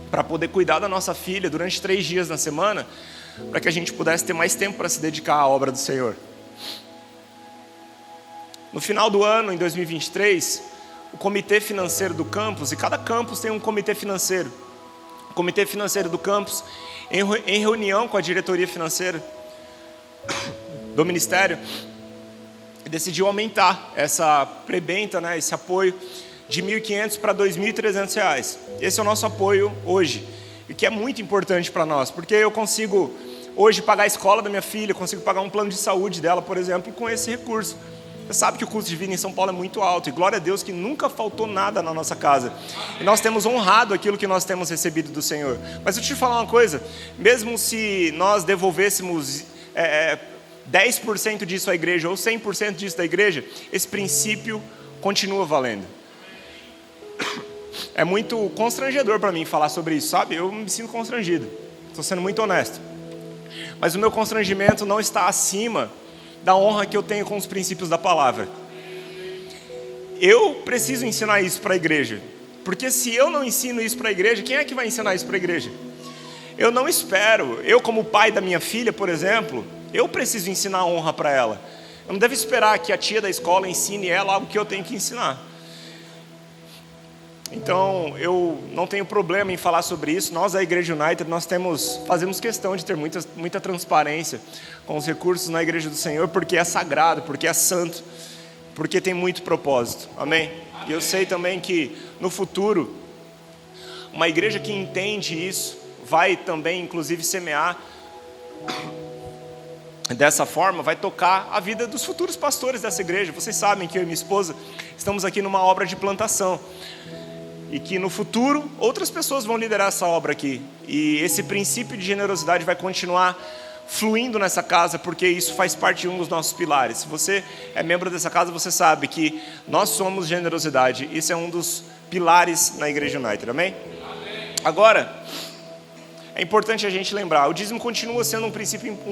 para poder cuidar da nossa filha durante 3 dias na semana, para que a gente pudesse ter mais tempo para se dedicar à obra do Senhor. No final do ano, em 2023, o comitê financeiro do campus, e cada campus tem um comitê financeiro. O comitê financeiro do campus, em reunião com a diretoria financeira do ministério, decidiu aumentar essa prebenta, né, esse apoio de R$ 1.500 para R$ 2.300. Esse é o nosso apoio hoje, e que é muito importante para nós, porque eu consigo hoje pagar a escola da minha filha, consigo pagar um plano de saúde dela, por exemplo, com esse recurso. Você sabe que o custo de vida em São Paulo é muito alto, e glória a Deus que nunca faltou nada na nossa casa. E nós temos honrado aquilo que nós temos recebido do Senhor. Mas eu te falar uma coisa, mesmo se nós devolvêssemos 10% disso à igreja, ou 100% disso da igreja, esse princípio continua valendo. É muito constrangedor para mim falar sobre isso, sabe? Eu me sinto constrangido, estou sendo muito honesto. Mas o meu constrangimento não está acima da honra que eu tenho com os princípios da palavra. Eu preciso ensinar isso para a igreja, porque se eu não ensino isso para a igreja, quem é que vai ensinar isso para a igreja? Eu não espero, eu como pai da minha filha, por exemplo, eu preciso ensinar a honra para ela. Eu não devo esperar que a tia da escola ensine ela algo que eu tenho que ensinar. Então, eu não tenho problema em falar sobre isso. Nós, a Igreja United, fazemos questão de ter muita transparência com os recursos na Igreja do Senhor, porque é sagrado, porque é santo, porque tem muito propósito. Amém? E eu sei também que, no futuro, uma igreja que entende isso, vai também, inclusive, semear dessa forma, vai tocar a vida dos futuros pastores dessa igreja. Vocês sabem que eu e minha esposa estamos aqui numa obra de plantação, e que no futuro outras pessoas vão liderar essa obra aqui, e esse princípio de generosidade vai continuar fluindo nessa casa, porque isso faz parte de um dos nossos pilares. Se você é membro dessa casa, você sabe que nós somos generosidade. Isso é um dos pilares na Igreja United, amém? Agora, é importante a gente lembrar, o dízimo continua sendo um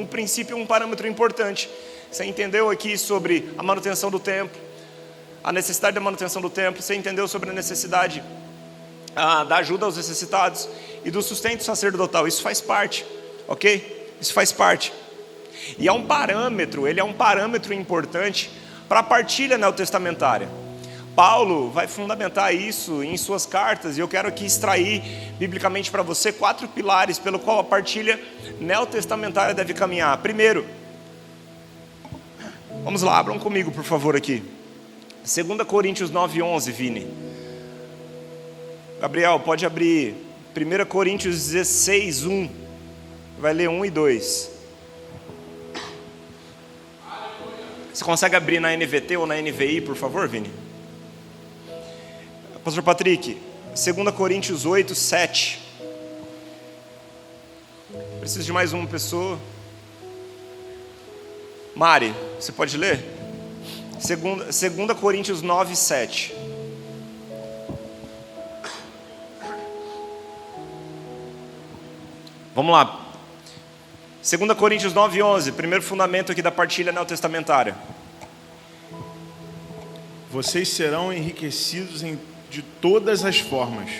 princípio, um parâmetro importante. Você entendeu aqui sobre a manutenção do templo, a necessidade da manutenção do templo, você entendeu sobre a necessidade da ajuda aos necessitados e do sustento sacerdotal. Isso faz parte, ok? Isso faz parte. E ele é um parâmetro importante para a partilha neotestamentária. Paulo vai fundamentar isso em suas cartas, e eu quero aqui extrair biblicamente para você 4 pilares pelo qual a partilha neotestamentária deve caminhar. Primeiro, vamos lá, abram comigo por favor aqui, 2 Coríntios 9:11, Vini. Gabriel, pode abrir 1 Coríntios 16:1, vai ler 1 e 2. Você consegue abrir na NVT ou na NVI, por favor, Vini? Pastor Patrick, 2 Coríntios 8:7. Preciso de mais uma pessoa. Mari, você pode ler? 2 Coríntios 9:7. Vamos lá. 2 Coríntios 9:11, primeiro fundamento aqui da partilha neotestamentária. Vocês serão enriquecidos de todas as formas,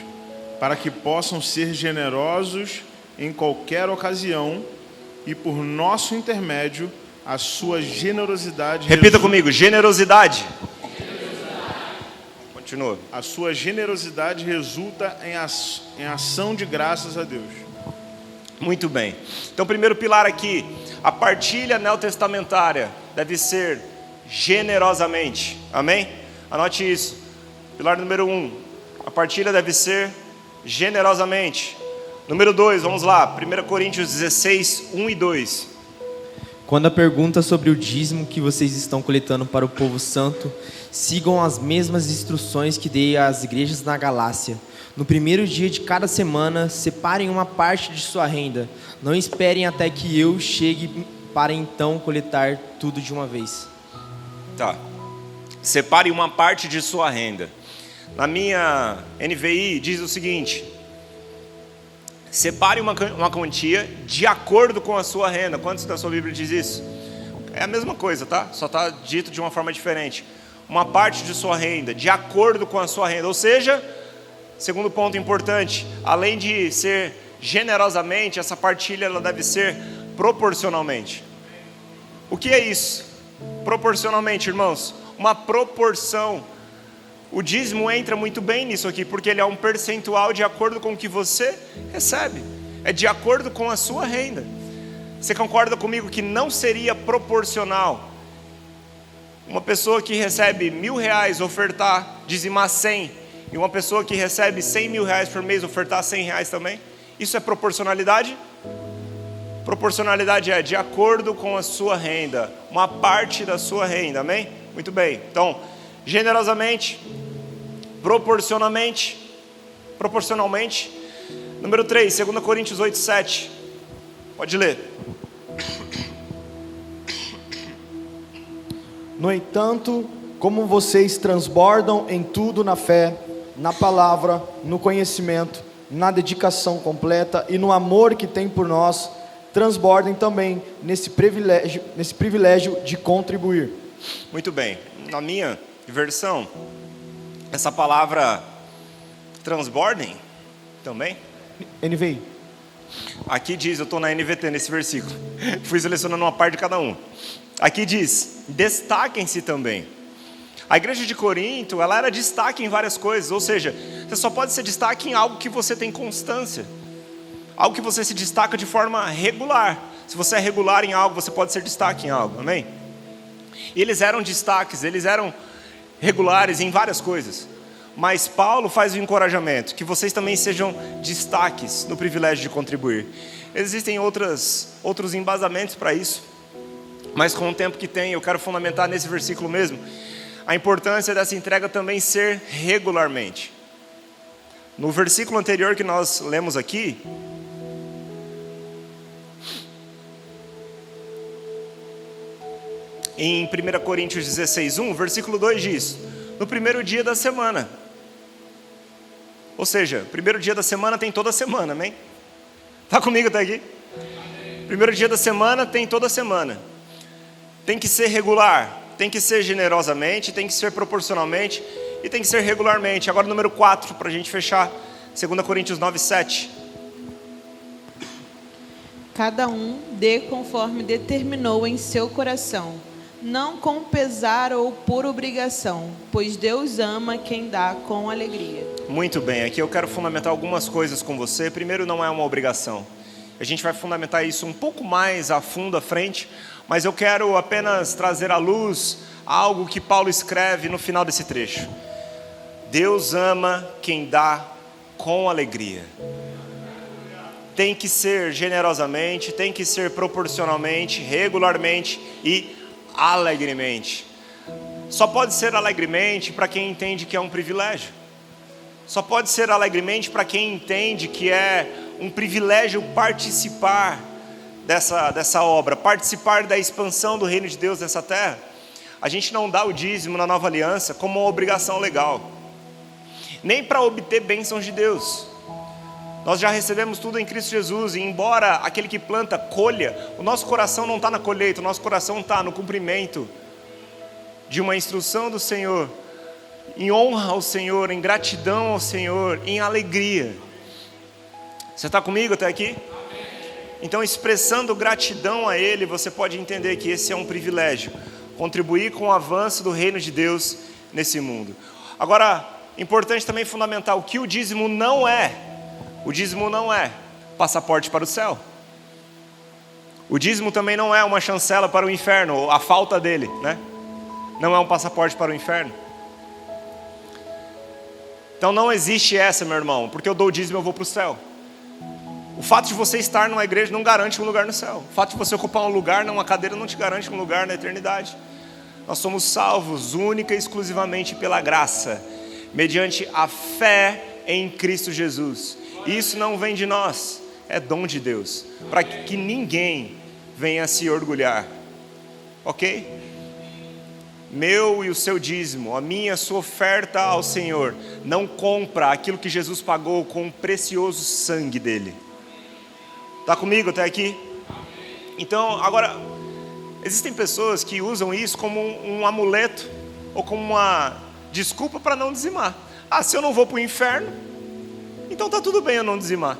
para que possam ser generosos em qualquer ocasião, e por nosso intermédio, a sua generosidade... Repita comigo, generosidade. Continua. A sua generosidade resulta em ação de graças a Deus. Muito bem. Então, o primeiro pilar aqui, a partilha neotestamentária deve ser generosamente. Amém? Anote isso. Pilar número 1, a partilha deve ser generosamente. Número 2, vamos lá, 1 Coríntios 16, 1 e 2. Quando a pergunta sobre o dízimo que vocês estão coletando para o povo santo, sigam as mesmas instruções que dei às igrejas na Galácia. No primeiro dia de cada semana, separem uma parte de sua renda. Não esperem até que eu chegue para então coletar tudo de uma vez. Tá. Separe uma parte de sua renda. Na minha NVI diz o seguinte: separe uma quantia de acordo com a sua renda. Quantos da sua Bíblia diz isso? É a mesma coisa, tá? Só está dito de uma forma diferente. Uma parte de sua renda, de acordo com a sua renda. Ou seja, segundo ponto importante, além de ser generosamente, essa partilha ela deve ser proporcionalmente. O que é isso? Proporcionalmente, irmãos. uma proporção. O dízimo entra muito bem nisso aqui, porque ele é um percentual de acordo com o que você recebe. É de acordo com a sua renda. Você concorda comigo que não seria proporcional uma pessoa que recebe R$1.000 ofertar, dizimar 100, e uma pessoa que recebe R$100.000 por mês ofertar R$100 também? Isso é proporcionalidade? Proporcionalidade é de acordo com a sua renda, uma parte da sua renda, amém? Muito bem, então, generosamente, proporcionalmente. Número 3, 2 Coríntios 8:7. Pode ler. No entanto, como vocês transbordam em tudo na fé, na palavra, no conhecimento, na dedicação completa e no amor que tem por nós, transbordem também nesse privilégio de contribuir. Muito bem. Na minha versão, essa palavra transbordem também. NVI. Aqui diz, eu estou na NVT nesse versículo. Fui selecionando uma parte de cada um. Aqui diz, destaquem-se também. A igreja de Corinto, ela era destaque em várias coisas. Ou seja, você só pode ser destaque em algo que você tem constância. Algo que você se destaca de forma regular. Se você é regular em algo, você pode ser destaque em algo, amém? E eles eram destaques, eles eram regulares em várias coisas. Mas Paulo faz o encorajamento, que vocês também sejam destaques no privilégio de contribuir. Existem outros embasamentos para isso, mas com o tempo que tem, eu quero fundamentar nesse versículo mesmo, a importância dessa entrega também ser regularmente. No versículo anterior que nós lemos aqui, em 1 Coríntios 16:1, versículo 2 diz, no primeiro dia da semana. Ou seja, primeiro dia da semana tem toda semana, amém? Está comigo até aqui? Primeiro dia da semana tem toda semana. Tem que ser regular, tem que ser generosamente, tem que ser proporcionalmente e tem que ser regularmente. Agora número 4, para a gente fechar, 2 Coríntios 9:7. Cada um dê conforme determinou em seu coração, não com pesar ou por obrigação, pois Deus ama quem dá com alegria. Muito bem, aqui eu quero fundamentar algumas coisas com você. Primeiro, não é uma obrigação. A gente vai fundamentar isso um pouco mais a fundo à frente, mas eu quero apenas trazer à luz algo que Paulo escreve no final desse trecho. Deus ama quem dá com alegria. Tem que ser generosamente, tem que ser proporcionalmente, regularmente e alegremente. Só pode ser alegremente para quem entende que é um privilégio. Só pode ser alegremente para quem entende que é um privilégio participar dessa obra, participar da expansão do reino de Deus nessa terra. A gente não dá o dízimo na nova aliança como uma obrigação legal, nem para obter bênçãos de Deus. Nós já recebemos tudo em Cristo Jesus, e embora aquele que planta colha, o nosso coração não está na colheita, o nosso coração está no cumprimento de uma instrução do Senhor, em honra ao Senhor, em gratidão ao Senhor, em alegria. Você está comigo até aqui? Então, expressando gratidão a Ele, você pode entender que esse é um privilégio, contribuir com o avanço do reino de Deus nesse mundo. Agora, importante também fundamentar o que o dízimo não é. O dízimo não é passaporte para o céu. O dízimo também não é uma chancela para o inferno, a falta dele, né? Não é um passaporte para o inferno. Então não existe essa, meu irmão, porque eu dou o dízimo e eu vou para o céu. O fato de você estar numa igreja não garante um lugar no céu. O fato de você ocupar um lugar numa cadeira não te garante um lugar na eternidade. Nós somos salvos única e exclusivamente pela graça, mediante a fé em Cristo Jesus. Isso não vem de nós, é dom de Deus, para que ninguém venha se orgulhar. Ok? Meu e o seu dízimo, a minha e a sua oferta ao Senhor, não compra aquilo que Jesus pagou com o precioso sangue dele. Está comigo até aqui? Então, agora, existem pessoas que usam isso como um amuleto, ou como uma desculpa para não dizimar. Ah, se eu não vou para o inferno, então está tudo bem eu não dizimar.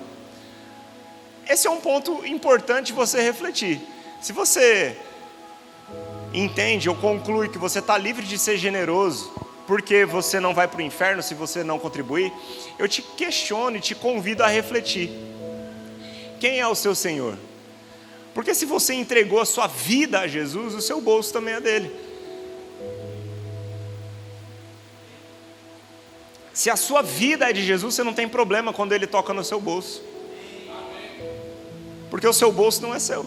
Esse é um ponto importante você refletir. Se você entende ou conclui que você está livre de ser generoso, porque você não vai para o inferno se você não contribuir, eu te questiono e te convido a refletir. Quem é o seu Senhor? Porque se você entregou a sua vida a Jesus, o seu bolso também é dele. Se a sua vida é de Jesus, você não tem problema quando ele toca no seu bolso. Porque o seu bolso não é seu.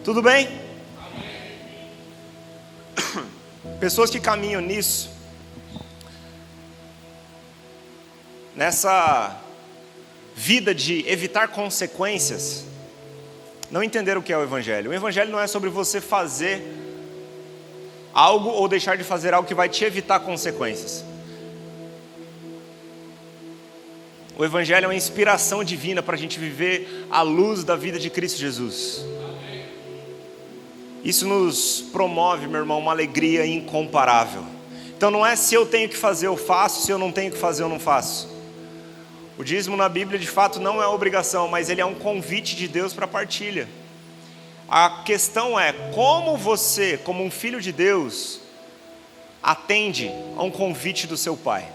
Tudo bem? Pessoas que caminham nisso, nessa vida de evitar consequências, não entenderam o que é o Evangelho. O Evangelho não é sobre você fazer algo ou deixar de fazer algo que vai te evitar consequências. O Evangelho é uma inspiração divina para a gente viver à luz da vida de Cristo Jesus. Isso nos promove, meu irmão, uma alegria incomparável. Então não é se eu tenho que fazer eu faço, se eu não tenho que fazer eu não faço. O dízimo na Bíblia de fato não é obrigação, mas ele é um convite de Deus para partilha. A questão é como você, como um filho de Deus, atende a um convite do seu Pai.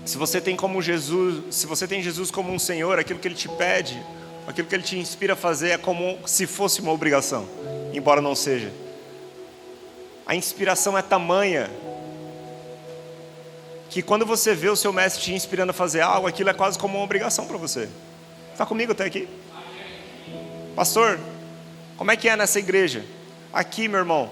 Se você tem Jesus como um Senhor, aquilo que Ele te pede, aquilo que Ele te inspira a fazer é como se fosse uma obrigação, embora não seja. A inspiração é tamanha que quando você vê o seu mestre te inspirando a fazer algo, aquilo é quase como uma obrigação para você. Está comigo até aqui? Pastor, como é que é nessa igreja? Aqui, meu irmão,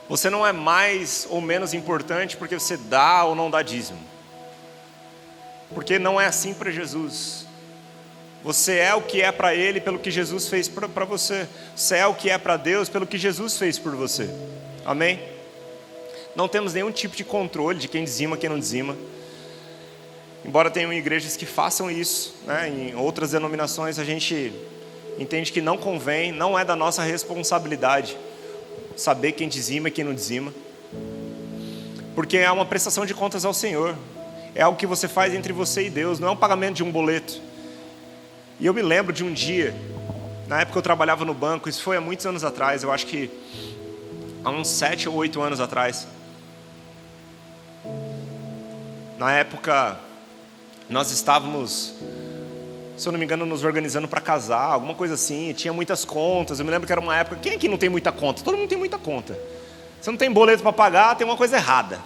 você não é mais ou menos importante porque você dá ou não dá dízimo. Porque não é assim para Jesus. Você é o que é para Ele pelo que Jesus fez para você. Você é o que é para Deus pelo que Jesus fez por você. Amém? Não temos nenhum tipo de controle de quem dizima, quem não dizima. Embora tenham igrejas que façam isso, né? Em outras denominações a gente entende que não convém, não é da nossa responsabilidade saber quem dizima e quem não dizima. Porque é uma prestação de contas ao Senhor. É algo que você faz entre você e Deus, não é um pagamento de um boleto. E eu me lembro de um dia, na época eu trabalhava no banco, isso foi há muitos anos atrás, eu acho que há uns 7 ou 8 anos atrás. Na época, nós estávamos, se eu não me engano, nos organizando para casar, alguma coisa assim, tinha muitas contas. Eu me lembro que era uma época, quem aqui não tem muita conta? Todo mundo tem muita conta. Você não tem boleto para pagar, tem uma coisa errada.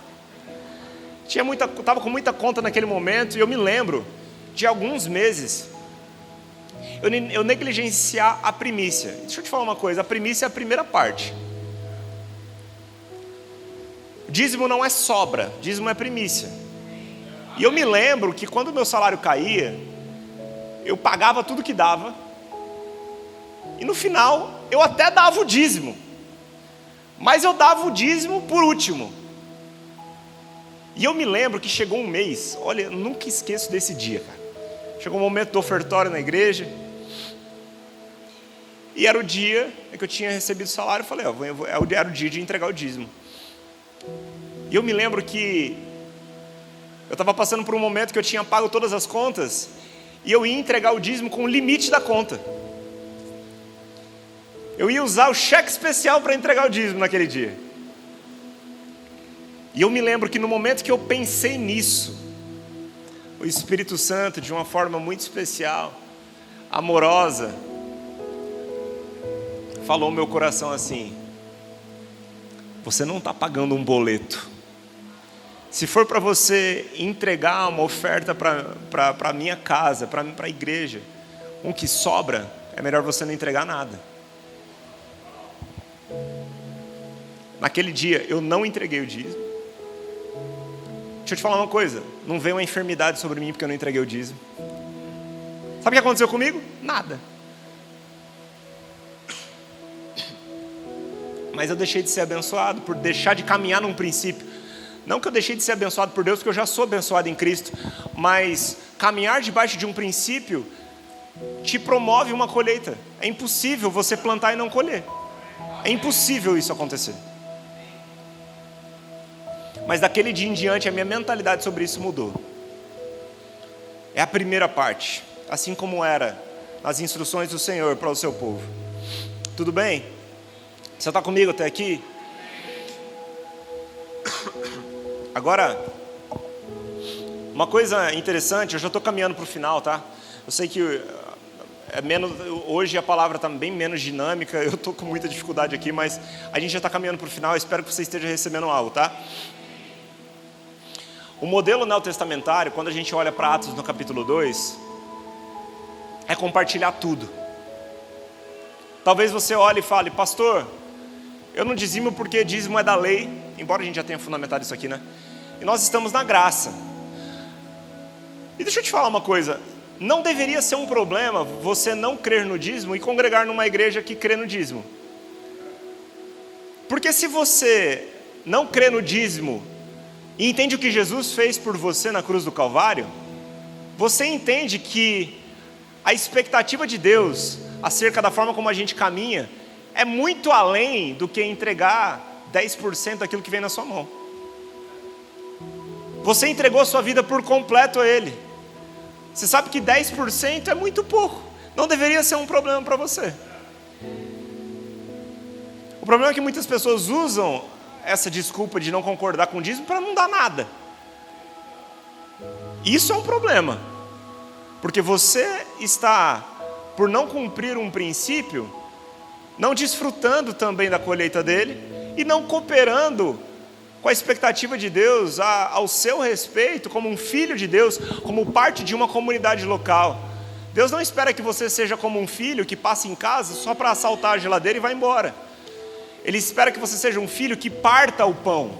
Estava com muita conta naquele momento, e eu me lembro de alguns meses eu negligenciar a primícia. Deixa eu te falar uma coisa, a primícia é a primeira parte. Dízimo não é sobra, dízimo é primícia. E eu me lembro que quando o meu salário caía, eu pagava tudo que dava, e no final eu até dava o dízimo, mas eu dava o dízimo por último. E eu me lembro que chegou um mês, olha, eu nunca esqueço desse dia, cara. Chegou um momento do ofertório na igreja, e era o dia que eu tinha recebido o salário. Eu falei, era o dia de entregar o dízimo. E eu me lembro que eu estava passando por um momento que eu tinha pago todas as contas, e eu ia entregar o dízimo com o limite da conta. Eu ia usar o cheque especial para entregar o dízimo naquele dia. E eu me lembro que no momento que eu pensei nisso, o Espírito Santo, de uma forma muito especial, amorosa, falou no meu coração assim: você não está pagando um boleto. Se for para você entregar uma oferta para a minha casa, para a igreja, um que sobra, é melhor você não entregar nada. Naquele dia eu não entreguei o dízimo. Deixa eu te falar uma coisa, não veio uma enfermidade sobre mim porque eu não entreguei o dízimo. Sabe o que aconteceu comigo? Nada. Mas eu deixei de ser abençoado por deixar de caminhar num princípio. Não que eu deixei de ser abençoado por Deus, porque eu já sou abençoado em Cristo, mas caminhar debaixo de um princípio te promove uma colheita. É impossível você plantar e não colher. É impossível isso acontecer. Mas daquele dia em diante a minha mentalidade sobre isso mudou. É a primeira parte. assim como era nas instruções do Senhor para o seu povo. Tudo bem? Você está comigo até aqui? Agora, uma coisa interessante, eu já estou caminhando para o final, tá? Eu sei que hoje a palavra está bem menos dinâmica, eu estou com muita dificuldade aqui, mas a gente já está caminhando para o final, eu espero que você esteja recebendo algo, tá? O modelo neotestamentário, quando a gente olha para Atos no capítulo 2, é compartilhar tudo. Talvez você olhe e fale, pastor, eu não dizimo porque dízimo é da lei, embora a gente já tenha fundamentado isso aqui, né? E nós estamos na graça. E deixa eu te falar uma coisa, não deveria ser um problema você não crer no dízimo e congregar numa igreja que crê no dízimo. Porque se você não crê no dízimo e entende o que Jesus fez por você na cruz do Calvário, você entende que a expectativa de Deus acerca da forma como a gente caminha é muito além do que entregar 10% daquilo que vem na sua mão. Você entregou sua vida por completo a Ele. Você sabe que 10% é muito pouco. Não deveria ser um problema para você. O problema é que muitas pessoas usam essa desculpa de não concordar com o dízimo para não dar nada. Isso é um problema. Porque você está, por não cumprir um princípio, não desfrutando também da colheita dele e não cooperando com a expectativa de Deus ao seu respeito, como um filho de Deus, como parte de uma comunidade local. Deus não espera que você seja como um filho que passa em casa só para assaltar a geladeira e vai embora. Ele espera que você seja um filho que parta o pão.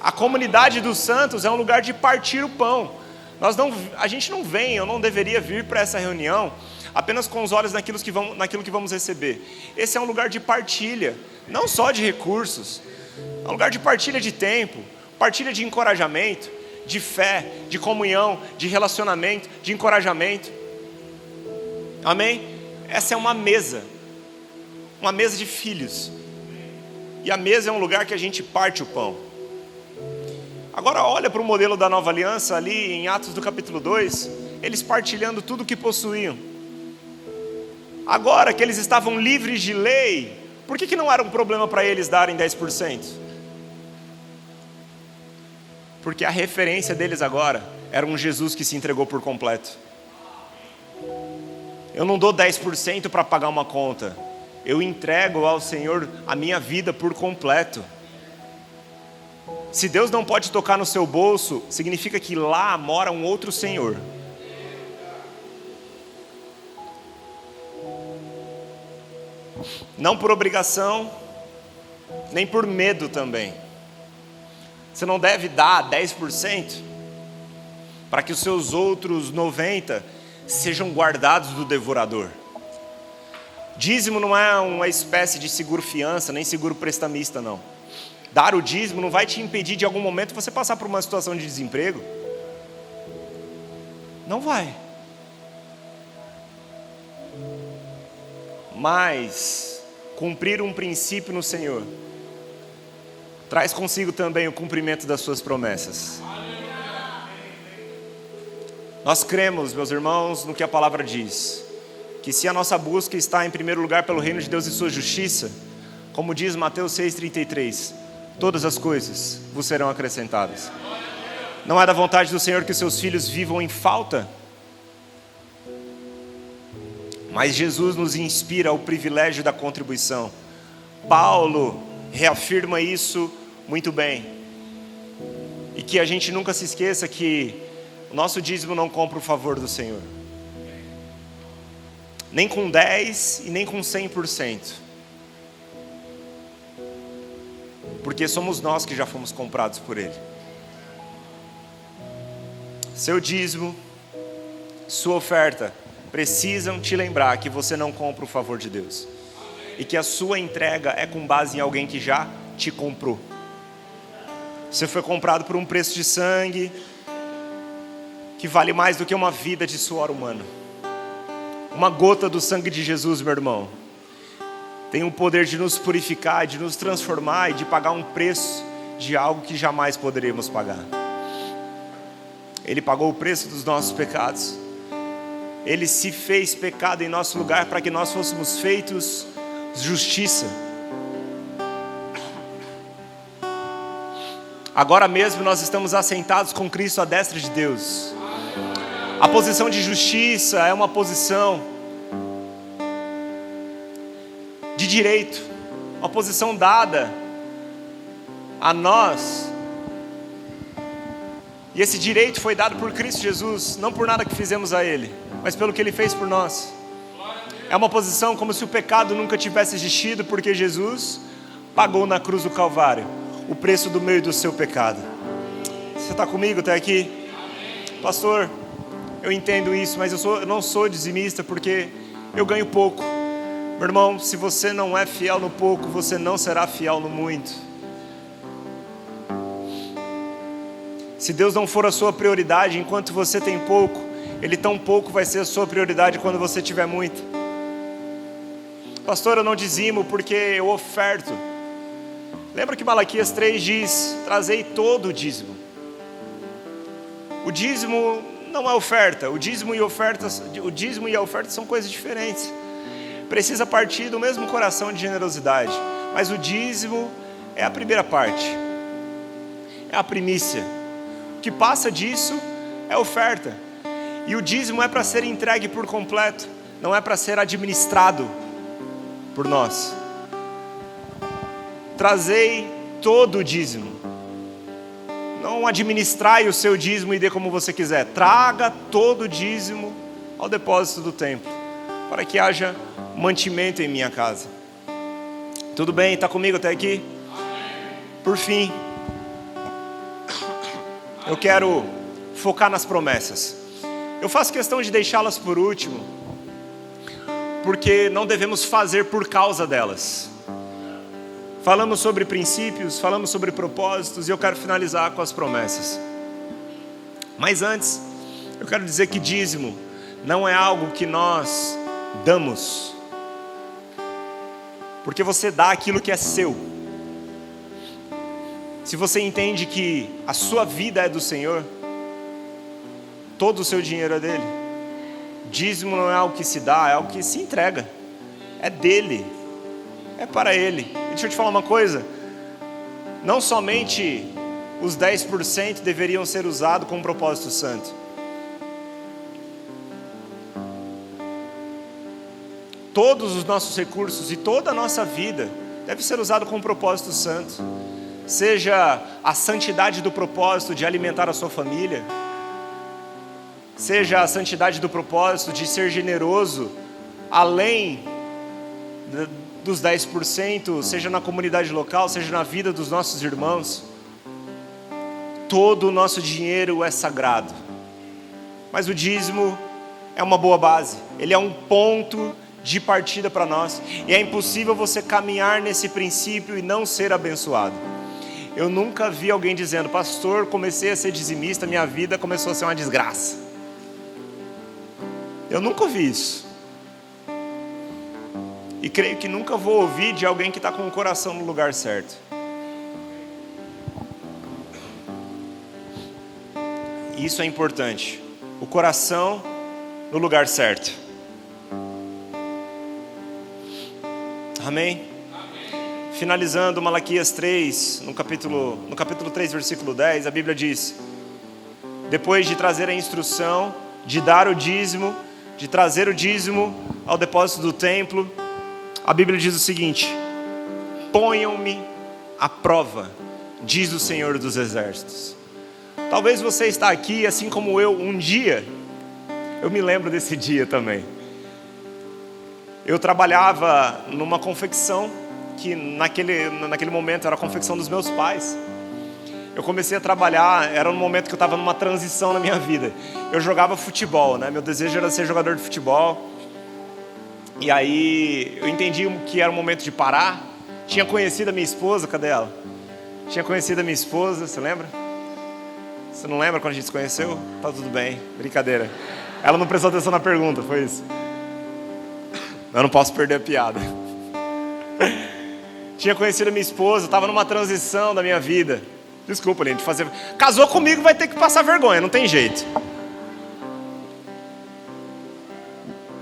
A comunidade dos santos é um lugar de partir o pão. A gente não vem, eu não deveria vir para essa reunião apenas com os olhos naquilo que vamos receber. Esse é um lugar de partilha, não só de recursos. É um lugar de partilha de tempo, partilha de encorajamento, de fé, de comunhão, de relacionamento, de encorajamento. Amém? Essa é uma mesa de filhos. E a mesa é um lugar que a gente parte o pão. Agora olha para o modelo da nova aliança ali em Atos do capítulo 2, eles partilhando tudo o que possuíam. Agora que eles estavam livres de lei, por que não era um problema para eles darem 10%? Porque a referência deles agora era um Jesus que se entregou por completo. Eu não dou 10% para pagar uma conta, eu entrego ao Senhor a minha vida por completo. Se Deus não pode tocar no seu bolso, significa que lá mora um outro Senhor. Não por obrigação, nem por medo também. Você não deve dar 10% para que os seus outros 90% sejam guardados do devorador. Dízimo não é uma espécie de seguro-fiança, nem seguro-prestamista, não. Dar o dízimo não vai te impedir de algum momento você passar por uma situação de desemprego. Não vai. Mas cumprir um princípio no Senhor traz consigo também o cumprimento das suas promessas. Nós cremos, meus irmãos, no que a palavra diz, que se a nossa busca está em primeiro lugar pelo reino de Deus e sua justiça, como diz Mateus 6,33, todas as coisas vos serão acrescentadas. Não é da vontade do Senhor que seus filhos vivam em falta, mas Jesus nos inspira ao privilégio da contribuição. Paulo reafirma isso muito bem. E que a gente nunca se esqueça que o nosso dízimo não compra o favor do Senhor. Nem com 10% e nem com 100%. Porque somos nós que já fomos comprados por Ele. Seu dízimo, sua oferta, precisam te lembrar que você não compra o favor de Deus. E que a sua entrega é com base em alguém que já te comprou. Você foi comprado por um preço de sangue que vale mais do que uma vida de suor humano. Uma gota do sangue de Jesus, meu irmão, tem o poder de nos purificar, de nos transformar e de pagar um preço de algo que jamais poderíamos pagar. Ele pagou o preço dos nossos pecados. Ele se fez pecado em nosso lugar para que nós fôssemos feitos justiça. Agora mesmo nós estamos assentados com Cristo à destra de Deus. A posição de justiça é uma posição de direito, uma posição dada a nós. E esse direito foi dado por Cristo Jesus, não por nada que fizemos a Ele, mas pelo que Ele fez por nós. É uma posição como se o pecado nunca tivesse existido, porque Jesus pagou na cruz do Calvário o preço do meu e do seu pecado. Você está comigo até aqui? Pastor, eu entendo isso, mas eu não sou dizimista porque eu ganho pouco. Meu irmão, se você não é fiel no pouco, você não será fiel no muito. Se Deus não for a sua prioridade enquanto você tem pouco, Ele tão pouco vai ser a sua prioridade quando você tiver muito. Pastor, eu não dizimo porque eu oferto. Lembra que Malaquias 3 diz: trazei todo o dízimo. O dízimo não é oferta. O dízimo e a oferta são coisas diferentes. Precisa partir do mesmo coração de generosidade. Mas o dízimo é a primeira parte, é a primícia. O que passa disso é oferta. E o dízimo é para ser entregue por completo, não é para ser administrado por nós. Trazei todo o dízimo. Não administrai o seu dízimo e dê como você quiser. Traga todo o dízimo ao depósito do templo, para que haja mantimento em minha casa. Tudo bem? Está comigo até aqui? Por fim, eu quero focar nas promessas. Eu faço questão de deixá-las por último, porque não devemos fazer por causa delas. Falamos sobre princípios, falamos sobre propósitos, e eu quero finalizar com as promessas. Mas antes, eu quero dizer que dízimo não é algo que nós damos, porque você dá aquilo que é seu. Se você entende que a sua vida é do Senhor, todo o seu dinheiro é dele. Dízimo não é algo que se dá, é algo que se entrega. É dele, é para ele. E deixa eu te falar uma coisa: não somente os 10% deveriam ser usados com um propósito santo. Todos os nossos recursos e toda a nossa vida deve ser usado com um propósito santo. Seja a santidade do propósito de alimentar a sua família, seja a santidade do propósito de ser generoso além dos 10%, seja na comunidade local, seja na vida dos nossos irmãos. Todo o nosso dinheiro é sagrado, mas o dízimo é uma boa base, ele é um ponto de partida para nós, e é impossível você caminhar nesse princípio e não ser abençoado. Eu nunca vi alguém dizendo: pastor, comecei a ser dizimista, minha vida começou a ser uma desgraça. Eu nunca ouvi isso. E creio que nunca vou ouvir de alguém que está com o coração no lugar certo. Isso é importante. O coração no lugar certo. Amém? Finalizando Malaquias 3, no capítulo 3, versículo 10, a Bíblia diz: depois de trazer a instrução de dar o dízimo, de trazer o dízimo ao depósito do templo, a Bíblia diz o seguinte: ponham-me à prova, diz o Senhor dos Exércitos. Talvez você está aqui, assim como eu, um dia. Eu me lembro desse dia também. Eu trabalhava numa confecção que naquele momento era a confecção dos meus pais. Eu comecei a trabalhar, era um momento que eu estava numa transição na minha vida. Eu jogava futebol, né? Meu desejo era ser jogador de futebol. E aí eu entendi que era o momento de parar. Tinha conhecido a minha esposa, cadê ela? Tinha conhecido a minha esposa, você lembra? Você não lembra quando a gente se conheceu? Tá tudo bem, brincadeira. Ela não prestou atenção na pergunta, foi isso. Eu não posso perder a piada. Tinha conhecido a minha esposa, estava numa transição da minha vida. Desculpa, gente, casou comigo, vai ter que passar vergonha, não tem jeito.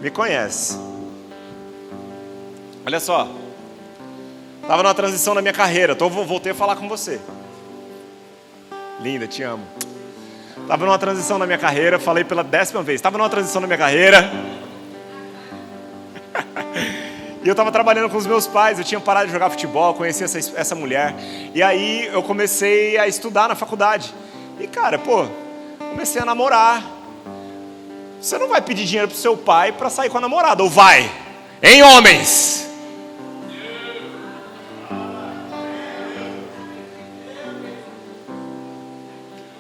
Me conhece. Olha só. Estava numa transição na minha carreira, voltei a falar com você. Linda, te amo. Estava numa transição na minha carreira, falei pela 10ª vez. Estava numa transição na minha carreira. E eu estava trabalhando com os meus pais, eu tinha parado de jogar futebol, conheci essa mulher. E aí eu comecei a estudar na faculdade. E cara, comecei a namorar. Você não vai pedir dinheiro pro seu pai para sair com a namorada, ou vai? Hein, homens?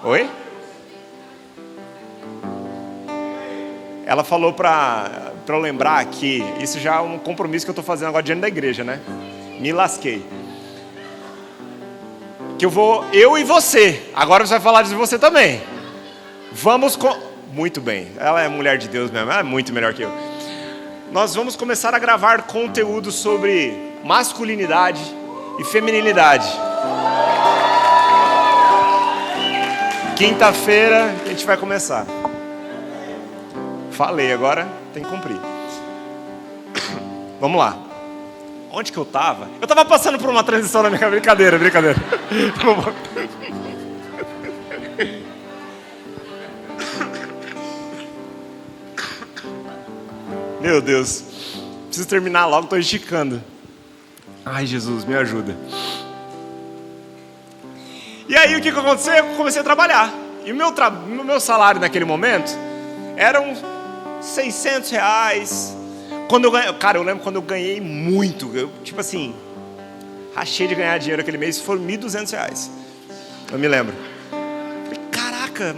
Oi? Ela falou para eu lembrar que isso já é um compromisso que eu estou fazendo agora diante da igreja, né? Me lasquei. Que eu e você, agora você vai falar de você também. Muito bem, ela é mulher de Deus mesmo, ela é muito melhor que eu. Nós vamos começar a gravar conteúdo sobre masculinidade e feminilidade. Quinta-feira a gente vai começar. Falei, agora tem que cumprir. Vamos lá. Onde que eu estava? Eu estava passando por uma transição na minha... Brincadeira. Meu Deus. Preciso terminar logo, estou esticando. Ai, Jesus, me ajuda. E aí, o que aconteceu? Eu comecei a trabalhar. E o meu salário naquele momento eram R$600. Eu lembro quando eu ganhei muito. Tipo assim, rachei de ganhar dinheiro aquele mês, foram R$1.200. Eu me lembro. Falei, caraca,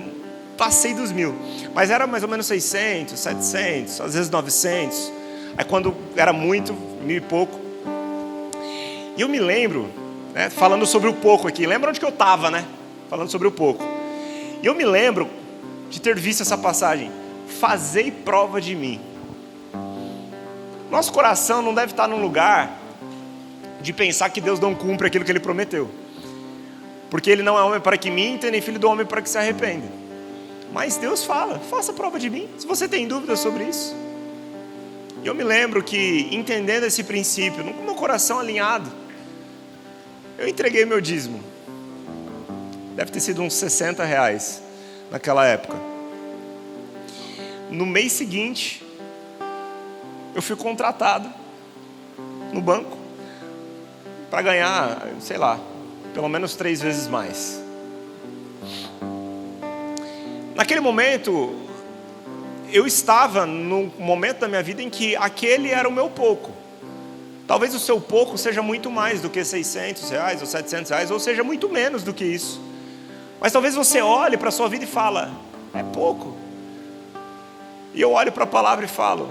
passei dos 1.000. Mas era mais ou menos 600, 700, às vezes 900. Aí quando era muito, 1.000 e pouco. E eu me lembro, né, falando sobre o pouco aqui. Lembra onde que eu estava, né? Falando sobre o pouco. E eu me lembro de ter visto essa passagem. Fazei prova de mim. Nosso coração não deve estar num lugar de pensar que Deus não cumpre aquilo que Ele prometeu. Porque Ele não é homem para que minta, nem filho do homem para que se arrependa. Mas Deus fala, faça prova de mim, se você tem dúvidas sobre isso. E eu me lembro que, entendendo esse princípio, com o meu coração alinhado, eu entreguei meu dízimo. Deve ter sido uns R$60 naquela época. No mês seguinte, eu fui contratado no banco para ganhar, sei lá, pelo menos 3 vezes mais. Naquele momento, eu estava num momento da minha vida em que aquele era o meu pouco. Talvez o seu pouco seja muito mais do que R$600 ou R$700, ou seja muito menos do que isso. Mas talvez você olhe para a sua vida e fala, é pouco. E eu olho para a palavra e falo,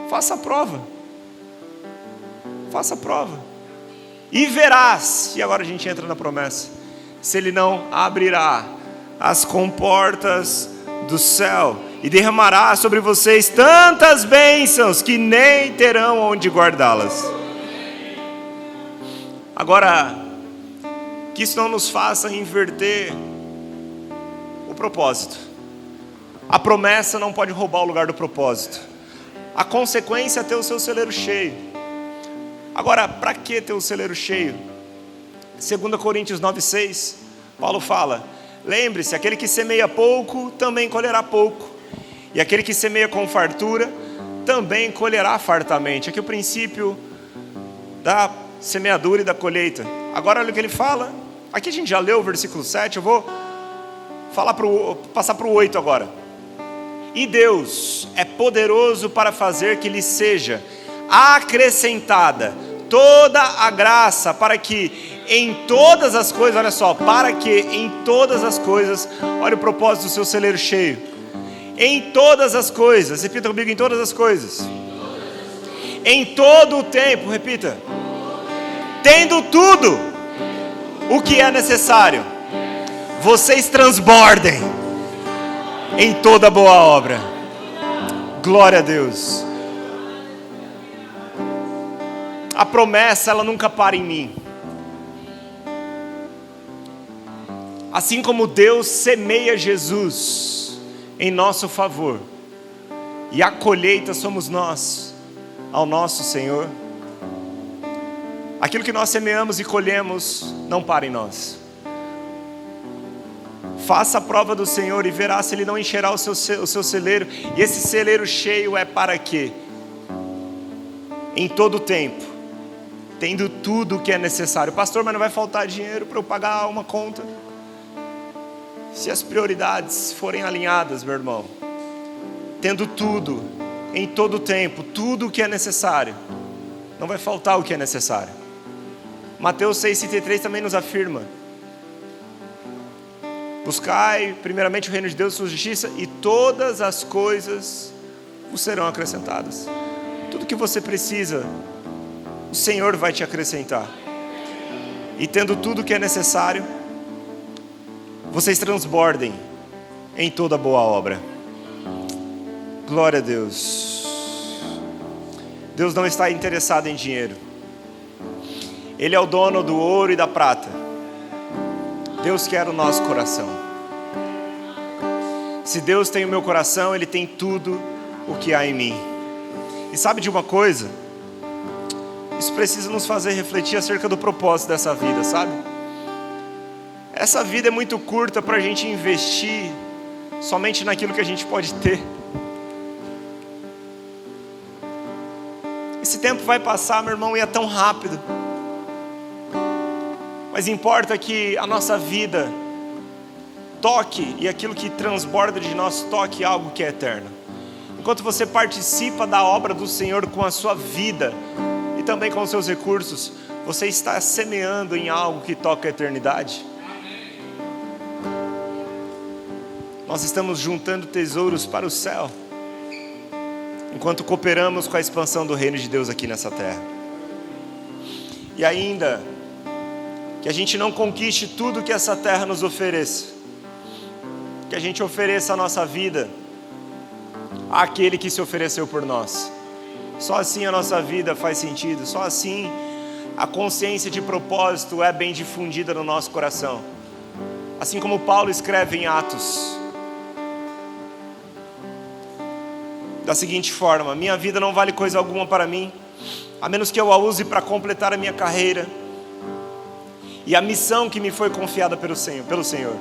faça a prova. Faça a prova. E verás, e agora a gente entra na promessa, se Ele não abrirá as comportas do céu e derramará sobre vocês tantas bênçãos que nem terão onde guardá-las. Agora, que isso não nos faça inverter o propósito. A promessa não pode roubar o lugar do propósito. A consequência é ter o seu celeiro cheio. Agora, para que ter o celeiro cheio? 2 Coríntios 9,6, Paulo fala, lembre-se, aquele que semeia pouco, também colherá pouco. E aquele que semeia com fartura, também colherá fartamente. Aqui é o princípio da semeadura e da colheita. Agora olha o que ele fala. Aqui a gente já leu o versículo 7, eu vou passar para o 8 agora. E Deus é poderoso para fazer que lhe seja acrescentada toda a graça, para que em todas as coisas, olha só, para que em todas as coisas, olha o propósito do seu celeiro cheio, em todas as coisas, repita comigo, em todas as coisas, em todo o tempo, repita, tendo tudo o que é necessário, vocês transbordem em toda boa obra. Glória a Deus. A promessa, ela nunca para em mim. Assim como Deus semeia Jesus em nosso favor, e a colheita somos nós, ao nosso Senhor, aquilo que nós semeamos e colhemos não para em nós. Faça a prova do Senhor e verá se Ele não encherá o seu celeiro. E esse celeiro cheio é para quê? Em todo tempo, tendo tudo o que é necessário. Pastor, mas não vai faltar dinheiro para eu pagar uma conta? Se as prioridades forem alinhadas, meu irmão, tendo tudo, em todo tempo, tudo o que é necessário, não vai faltar o que é necessário. Mateus 6,33 também nos afirma: buscai primeiramente o reino de Deus e sua justiça, e todas as coisas vos serão acrescentadas. Tudo que você precisa, o Senhor vai te acrescentar. E tendo tudo o que é necessário, vocês transbordem em toda boa obra. Glória a Deus. Deus não está interessado em dinheiro. Ele é o dono do ouro e da prata. Deus quer o nosso coração. Se Deus tem o meu coração, Ele tem tudo o que há em mim. E sabe de uma coisa? Isso precisa nos fazer refletir acerca do propósito dessa vida, sabe? Essa vida é muito curta para a gente investir somente naquilo que a gente pode ter. Esse tempo vai passar, meu irmão, e é tão rápido. Mas importa que a nossa vida toque, e aquilo que transborda de nós toque algo que é eterno. Enquanto você participa da obra do Senhor com a sua vida e também com os seus recursos, você está semeando em algo que toca a eternidade. Nós estamos juntando tesouros para o céu, enquanto cooperamos com a expansão do reino de Deus aqui nessa terra. E ainda que a gente não conquiste tudo que essa terra nos ofereça, que a gente ofereça a nossa vida àquele que se ofereceu por nós. Só assim a nossa vida faz sentido, só assim a consciência de propósito é bem difundida no nosso coração. Assim como Paulo escreve em Atos, da seguinte forma: minha vida não vale coisa alguma para mim, a menos que eu a use para completar a minha carreira e a missão que me foi confiada pelo Senhor,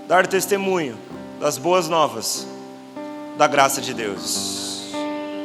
dar testemunho das boas novas da graça de Deus.